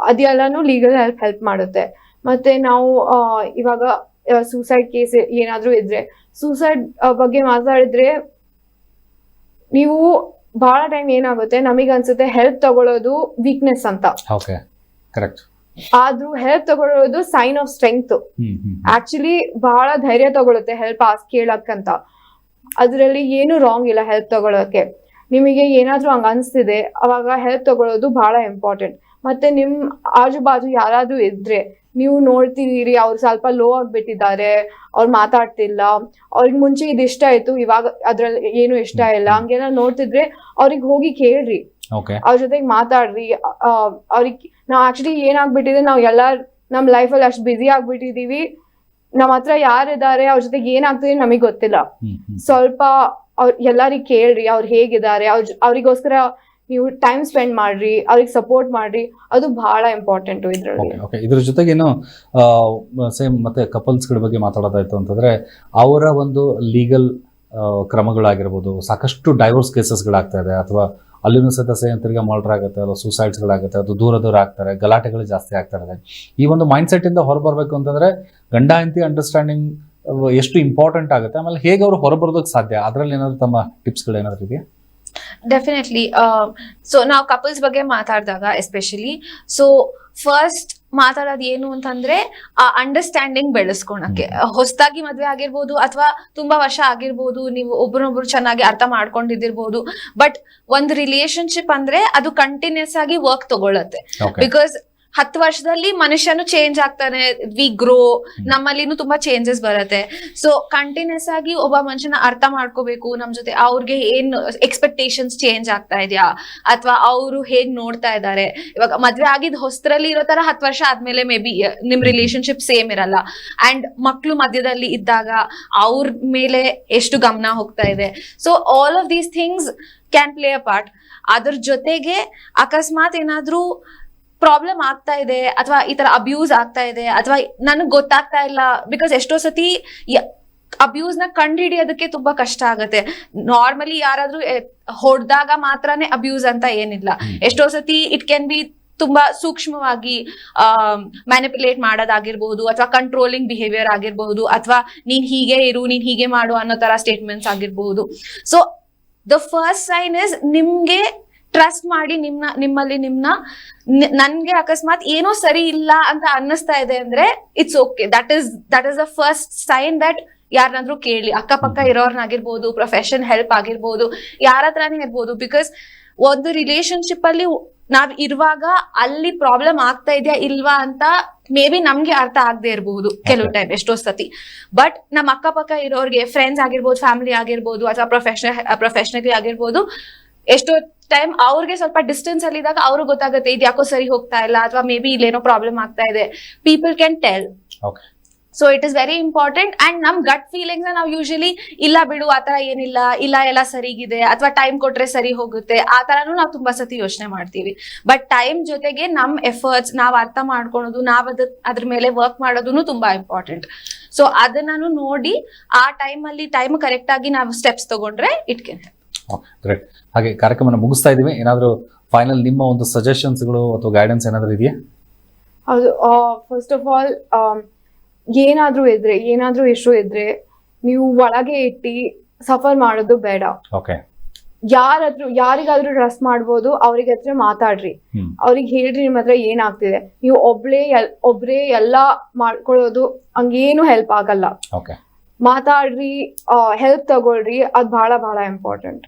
ಅದೆಲ್ಲಾನು ಲೀಗಲ್ ಹೆಲ್ಪ್ ಮಾಡುತ್ತೆ. ಮತ್ತೆ ನಾವು ಇವಾಗ ಸೂಸೈಡ್ ಕೇಸ್ ಏನಾದ್ರೂ ಇದ್ರೆ, ಸೂಸೈಡ್ ಬಗ್ಗೆ ಮಾತಾಡಿದ್ರೆ ನೀವು ಬಹಳ ಟೈಮ್ ಏನಾಗುತ್ತೆ, ನಮಗ್ ಅನ್ಸುತ್ತೆ ಹೆಲ್ಪ್ ತಗೊಳ್ಳೋದು ವೀಕ್ನೆಸ್ ಅಂತ. ಆದ್ರೂ ಹೆಲ್ಪ್ ತಗೊಳ್ಳೋದು ಸೈನ್ ಆಫ್ ಸ್ಟ್ರೆಂಗ್ತ್. ಆಕ್ಚುಲಿ ಬಹಳ ಧೈರ್ಯ ತಗೊಳುತ್ತೆ ಹೆಲ್ಪ್ ಕೇಳಕ್ಕಂತ. ಅದರಲ್ಲಿ ಏನು ರಾಂಗ್ ಇಲ್ಲ ಹೆಲ್ಪ್ ತಗೊಳ್ಳೋಕೆ. ನಿಮಗೆ ಏನಾದ್ರೂ ಹಂಗ ಅನ್ಸ್ತಿದೆ ಅವಾಗ ಹೆಲ್ಪ್ ತಗೊಳ್ಳೋದು ಬಹಳ ಇಂಪಾರ್ಟೆಂಟ್. ಮತ್ತೆ ನಿಮ್ ಆಜು ಬಾಜು ಯಾರಾದ್ರೂ ಇದ್ರೆ ನೀವು ನೋಡ್ತಿದೀರಿ ಅವ್ರು ಸ್ವಲ್ಪ ಲೋ ಆಗ್ಬಿಟ್ಟಿದ್ದಾರೆ, ಅವ್ರು ಮಾತಾಡ್ತಿಲ್ಲ, ಅವ್ರಿಗೆ ಮುಂಚೆ ಇದು ಇಷ್ಟ ಆಯ್ತು ಇವಾಗ ಅದ್ರಲ್ಲಿ ಏನು ಇಷ್ಟ ಇಲ್ಲ, ಹಂಗೆಲ್ಲ ನೋಡ್ತಿದ್ರೆ ಅವ್ರಿಗೆ ಹೋಗಿ ಕೇಳ್ರಿ, ಅವ್ರ ಜೊತೆಗೆ ಮಾತಾಡ್ರಿ. ಅವ್ರಿಗೆ ನಾವ್ ಆಕ್ಚುಲಿ ಏನಾಗ್ಬಿಟ್ಟಿದೆ, ನಾವ್ ನಮ್ ಲೈಫಲ್ಲಿ ಅಷ್ಟು ಬ್ಯುಸಿ ಆಗ್ಬಿಟ್ಟಿದೀವಿ, ನಮ್ ಹತ್ರ ಯಾರಿದ್ದಾರೆ ಅವ್ರ ಜೊತೆಗೆ ಏನಾಗ್ತಿದೆ ನಮಗ್ ಗೊತ್ತಿಲ್ಲ. ಸ್ವಲ್ಪ ಎಲ್ಲರಿಗ್ ಕೇಳ್ರಿ ಅವ್ರು ಹೇಗಿದ್ದಾರೆ, ಅವ್ರಿಗೋಸ್ಕರ ನೀವು ಟೈಮ್ ಸ್ಪೆಂಡ್ ಮಾಡ್ರಿ, ಅವ್ರಿಗೆ ಸಪೋರ್ಟ್ ಮಾಡ್ರಿ, ಅದು ಬಹಳ ಇಂಪಾರ್ಟೆಂಟ್ ಇದ್ರಲ್ಲಿ. ಇದ್ರ ಜೊತೆಗೇನು ಸೇಮ್ ಮತ್ತೆ ಕಪಲ್ಸ್ಗಳ ಬಗ್ಗೆ ಮಾತಾಡೋದಾಯ್ತು ಅಂತಂದ್ರೆ ಅವರ ಒಂದು ಲೀಗಲ್ ಕ್ರಮಗಳಾಗಿರ್ಬೋದು, ಸಾಕಷ್ಟು ಡೈವೋರ್ಸ್ ಕೇಸಸ್ಗಳಾಗ್ತಾ ಇದೆ, ಅಥವಾ ಅಲ್ಲಿನೂ ಸಹಿತ ಸೇಮ್ ತಿರ್ಗಾ ಮರ್ಡರ್ ಆಗುತ್ತೆ, ಅಥವಾ ಸೂಸೈಡ್ಸ್ಗಳಾಗುತ್ತೆ, ಅದು ದೂರ ಆಗ್ತಾರೆ, ಗಲಾಟೆಗಳು ಜಾಸ್ತಿ ಆಗ್ತಾ ಇದೆ. ಈ ಒಂದು ಮೈಂಡ್ ಸೆಟ್ ಇಂದ ಹೊರಬರ್ಬೇಕು ಅಂತಂದ್ರೆ ಗಂಡ ಹೆಂಡತಿ ಅಂಡರ್ಸ್ಟ್ಯಾಂಡಿಂಗ್ ಎಷ್ಟು ಇಂಪಾರ್ಟೆಂಟ್ ಆಗುತ್ತೆ, ಆಮೇಲೆ ಹೇಗೆ ಅವರು ಹೊರಬರೋದಕ್ಕೆ ಸಾಧ್ಯ, ಅದರಲ್ಲಿ ಏನಾದ್ರು ತಮ್ಮ ಟಿಪ್ಸ್ಗಳು ಏನಾದ್ರು ಇದೆಯಾ? ಡೆಫಿನೆಟ್ಲಿ. ಸೊ ನಾವು ಕಪಲ್ಸ್ ಬಗ್ಗೆ ಮಾತಾಡಿದಾಗ ಎಸ್ಪೆಷಲಿ, ಸೊ ಫಸ್ಟ್ ಮಾತಾಡೋದು ಏನು ಅಂತಂದ್ರೆ ಆ ಅಂಡರ್ಸ್ಟ್ಯಾಂಡಿಂಗ್ ಬೆಳೆಸ್ಕೊಳಕ್ಕೆ. ಹೊಸದಾಗಿ ಮದ್ವೆ ಆಗಿರ್ಬೋದು ಅಥವಾ ತುಂಬಾ ವರ್ಷ ಆಗಿರ್ಬೋದು, ನೀವು ಒಬ್ರನ್ನೊಬ್ರು ಚೆನ್ನಾಗಿ ಅರ್ಥ ಮಾಡ್ಕೊಂಡಿದ್ದಿರ್ಬೋದು, ಬಟ್ ಒಂದು ರಿಲೇಶನ್ಶಿಪ್ ಅಂದ್ರೆ ಅದು ಕಂಟಿನ್ಯೂಸ್ ಆಗಿ ವರ್ಕ್ ತಗೊಳತ್ತೆ. ಬಿಕಾಸ್ 10 ವರ್ಷದಲ್ಲಿ ಮನುಷ್ಯನು ಚೇಂಜ್ ಆಗ್ತಾನೆ, ವಿ ಗ್ರೋ, ನಮ್ಮಲ್ಲಿನೂ ತುಂಬಾ ಚೇಂಜಸ್ ಬರುತ್ತೆ. ಸೊ ಕಂಟಿನ್ಯೂಸ್ ಆಗಿ ಒಬ್ಬ ಮನುಷ್ಯನ ಅರ್ಥ ಮಾಡ್ಕೋಬೇಕು, ನಮ್ ಜೊತೆ ಅವ್ರಿಗೆ ಏನ್ ಎಕ್ಸ್ಪೆಕ್ಟೇಷನ್ಸ್ ಚೇಂಜ್ ಆಗ್ತಾ ಇದೆಯಾ, ಅಥವಾ ಅವರು ಹೇಗ್ ನೋಡ್ತಾ ಇದ್ದಾರೆ. ಇವಾಗ ಮದ್ವೆ ಆಗಿದ್ ಹೊಸದ್ರಲ್ಲಿ ಇರೋ ತರ 10 ವರ್ಷ ಆದ್ಮೇಲೆ ಮೇ ಬಿ ನಿಮ್ ರಿಲೇಶನ್ಶಿಪ್ ಸೇಮ್ ಇರಲ್ಲ. ಅಂಡ್ ಮಕ್ಳು ಮಧ್ಯದಲ್ಲಿ ಇದ್ದಾಗ ಅವ್ರ ಮೇಲೆ ಎಷ್ಟು ಗಮನ ಹೋಗ್ತಾ ಇದೆ. So all of these things can play a part. ಅದ್ರ ಜೊತೆಗೆ ಅಕಸ್ಮಾತ್ ಏನಾದ್ರೂ ಪ್ರಾಬ್ಲಮ್ ಆಗ್ತಾ ಇದೆ, ಅಥವಾ ಈ ತರ ಅಬ್ಯೂಸ್ ಆಗ್ತಾ ಇದೆ, ಅಥವಾ ನನಗ್ ಗೊತ್ತಾಗ್ತಾ ಇಲ್ಲ, ಬಿಕಾಸ್ ಎಷ್ಟೋ ಸತಿ ಅಬ್ಯೂಸ್ ನ ಕಂಡುಹಿಡಿಯೋದಕ್ಕೆ ತುಂಬಾ ಕಷ್ಟ ಆಗತ್ತೆ. ನಾರ್ಮಲಿ ಯಾರಾದ್ರೂ ಹೊಡೆದಾಗ ಮಾತ್ರನೇ ಅಬ್ಯೂಸ್ ಅಂತ ಏನಿಲ್ಲ. ಎಷ್ಟೋ ಸತಿ ಇಟ್ ಕ್ಯಾನ್ ಬಿ ತುಂಬಾ ಸೂಕ್ಷ್ಮವಾಗಿ ಮ್ಯಾನಿಪುಲೇಟ್ ಮಾಡೋದಾಗಿರ್ಬಹುದು, ಅಥವಾ ಕಂಟ್ರೋಲಿಂಗ್ ಬಿಹೇವಿಯರ್ ಆಗಿರ್ಬಹುದು, ಅಥವಾ ನೀನ್ ಹೀಗೆ ಇರು, ನೀನ್ ಹೀಗೆ ಮಾಡು ಅನ್ನೋ ತರ ಸ್ಟೇಟ್ಮೆಂಟ್ಸ್ ಆಗಿರ್ಬಹುದು. So the first sign is ನಿಮ್ಗೆ ಟ್ರಸ್ಟ್ ಮಾಡಿ ನಿಮ್ಮಲ್ಲಿ ನನ್ಗೆ ಅಕಸ್ಮಾತ್ ಏನೋ ಸರಿ ಇಲ್ಲ ಅಂತ ಅನ್ನಿಸ್ತಾ ಇದೆ ಅಂದ್ರೆ it's okay. That is the first sign that ಯಾರನ್ನಾದ್ರೂ ಕೇಳಿ, ಅಕ್ಕಪಕ್ಕ ಇರೋರ್ನಾಗಿರ್ಬೋದು, ಪ್ರೊಫೆಷನ್ ಹೆಲ್ಪ್ ಆಗಿರ್ಬೋದು, ಯಾರ ಹತ್ರನೇ ಇರ್ಬೋದು. ಬಿಕಾಸ್ ಒಂದು ರಿಲೇಶನ್ಶಿಪ್ ಅಲ್ಲಿ ನಾವ್ ಇರುವಾಗ ಅಲ್ಲಿ ಪ್ರಾಬ್ಲಮ್ ಆಗ್ತಾ ಇದೆಯಾ ಇಲ್ವಾ ಅಂತ ಮೇ ಬಿ ನಮ್ಗೆ ಅರ್ಥ ಆಗದೆ ಇರಬಹುದು ಕೆಲವು ಟೈಮ್, ಎಷ್ಟೋ ಸತಿ. ಬಟ್ ನಮ್ಮ ಅಕ್ಕಪಕ್ಕ ಇರೋರ್ಗೆ, ಫ್ರೆಂಡ್ಸ್ ಆಗಿರ್ಬೋದು, ಫ್ಯಾಮಿಲಿ ಆಗಿರ್ಬೋದು, ಅಥವಾ ಪ್ರೊಫೆಷನಲಿ ಆಗಿರ್ಬೋದು, ಎಷ್ಟೋ ಟೈಮ್ ಅವ್ರಿಗೆ ಸ್ವಲ್ಪ ಡಿಸ್ಟೆನ್ಸ್ ಅಲ್ಲಿ ಇದ್ದಾಗ ಅವ್ರಿಗೆ ಗೊತ್ತಾಗುತ್ತೆ ಇದು ಯಾಕೋ ಸರಿ ಹೋಗ್ತಾ ಇಲ್ಲ, ಅಥವಾ ಮೇ ಬಿ ಇಲ್ಲೇನೋ ಪ್ರಾಬ್ಲಮ್ ಆಗ್ತಾ ಇದೆ. People can tell. So it is very important. And ನಮ್ ಗಟ್ ಫೀಲಿಂಗ್ಸ್ ನಾವು ಯೂಶಲಿ ಇಲ್ಲ ಬಿಡು ಆತರ ಏನಿಲ್ಲ, ಇಲ್ಲ ಎಲ್ಲ ಸರಿಗಿದೆ, ಅಥವಾ ಟೈಮ್ ಕೊಟ್ರೆ ಸರಿ ಹೋಗುತ್ತೆ, ಆ ತರನು ನಾವು ತುಂಬಾ ಸತಿ ಯೋಚನೆ ಮಾಡ್ತೀವಿ. ಬಟ್ ಟೈಮ್ ಜೊತೆಗೆ ನಮ್ ಎಫರ್ಟ್ಸ್ ನಾವ್ ಅರ್ಥ ಮಾಡ್ಕೊಳೋದು, ನಾವ್ ಅದ್ರ ಮೇಲೆ ವರ್ಕ್ ಮಾಡೋದು ತುಂಬಾ ಇಂಪಾರ್ಟೆಂಟ್. ಸೊ ಅದನ್ನು ನೋಡಿ ಆ ಟೈಮ್ ಕರೆಕ್ಟ್ ಆಗಿ ನಾವು ಸ್ಟೆಪ್ಸ್ ತಗೊಂಡ್ರೆ ಇಟ್ ಕ್ಯಾನ್ ಹೆಲ್ಪ್. ಗ್ರೇಟ್. ಹಾಗೆ ಕಾರ್ಯಕ್ರಮನ ಮುಗಿಸ್ತಾ ಇದೀವಿ. ಏನಾದ್ರು ಫೈನಲ್ ನಿಮ್ಮ ಒಂದು ಸಜೆಷನ್ಸ್ಗಳು ಅಥವಾ ಗೈಡೆನ್ಸ್ ಏನಾದ್ರು ಇದೆಯಾ? ಹೌದು, ಫಸ್ಟ್ ಆಫ್ ಆಲ್ ಏನಾದ್ರೂ ಇಶ್ಯೂ ಇದ್ರೆ ನೀವು ಒಳಗೆ ಇಟ್ಟು ಸಫರ್ ಮಾಡೋದು ಬೇಡ. ಯಾರಿಗಾದ್ರೂ ಟ್ರಸ್ಟ್ ಮಾಡ್ಬೋದು, ಅವ್ರಿಗೆ ಹತ್ರ ಮಾತಾಡ್ರಿ, ಅವ್ರಿಗೆ ಹೇಳ್ರಿ ನಿಮ್ ಹತ್ರ ಏನಾಗ್ತಿದೆ. ನೀವು ಒಬ್ರೇ ಎಲ್ಲಾ ಮಾಡ್ಕೊಳ್ಳೋದು ಹಂಗೇನು ಹೆಲ್ಪ್ ಆಗಲ್ಲ. ಮಾತಾಡ್ರಿ, ಹೆಲ್ಪ್ ತಗೊಳ್ರಿ, ಅದು ಬಹಳ ಇಂಪಾರ್ಟೆಂಟ್.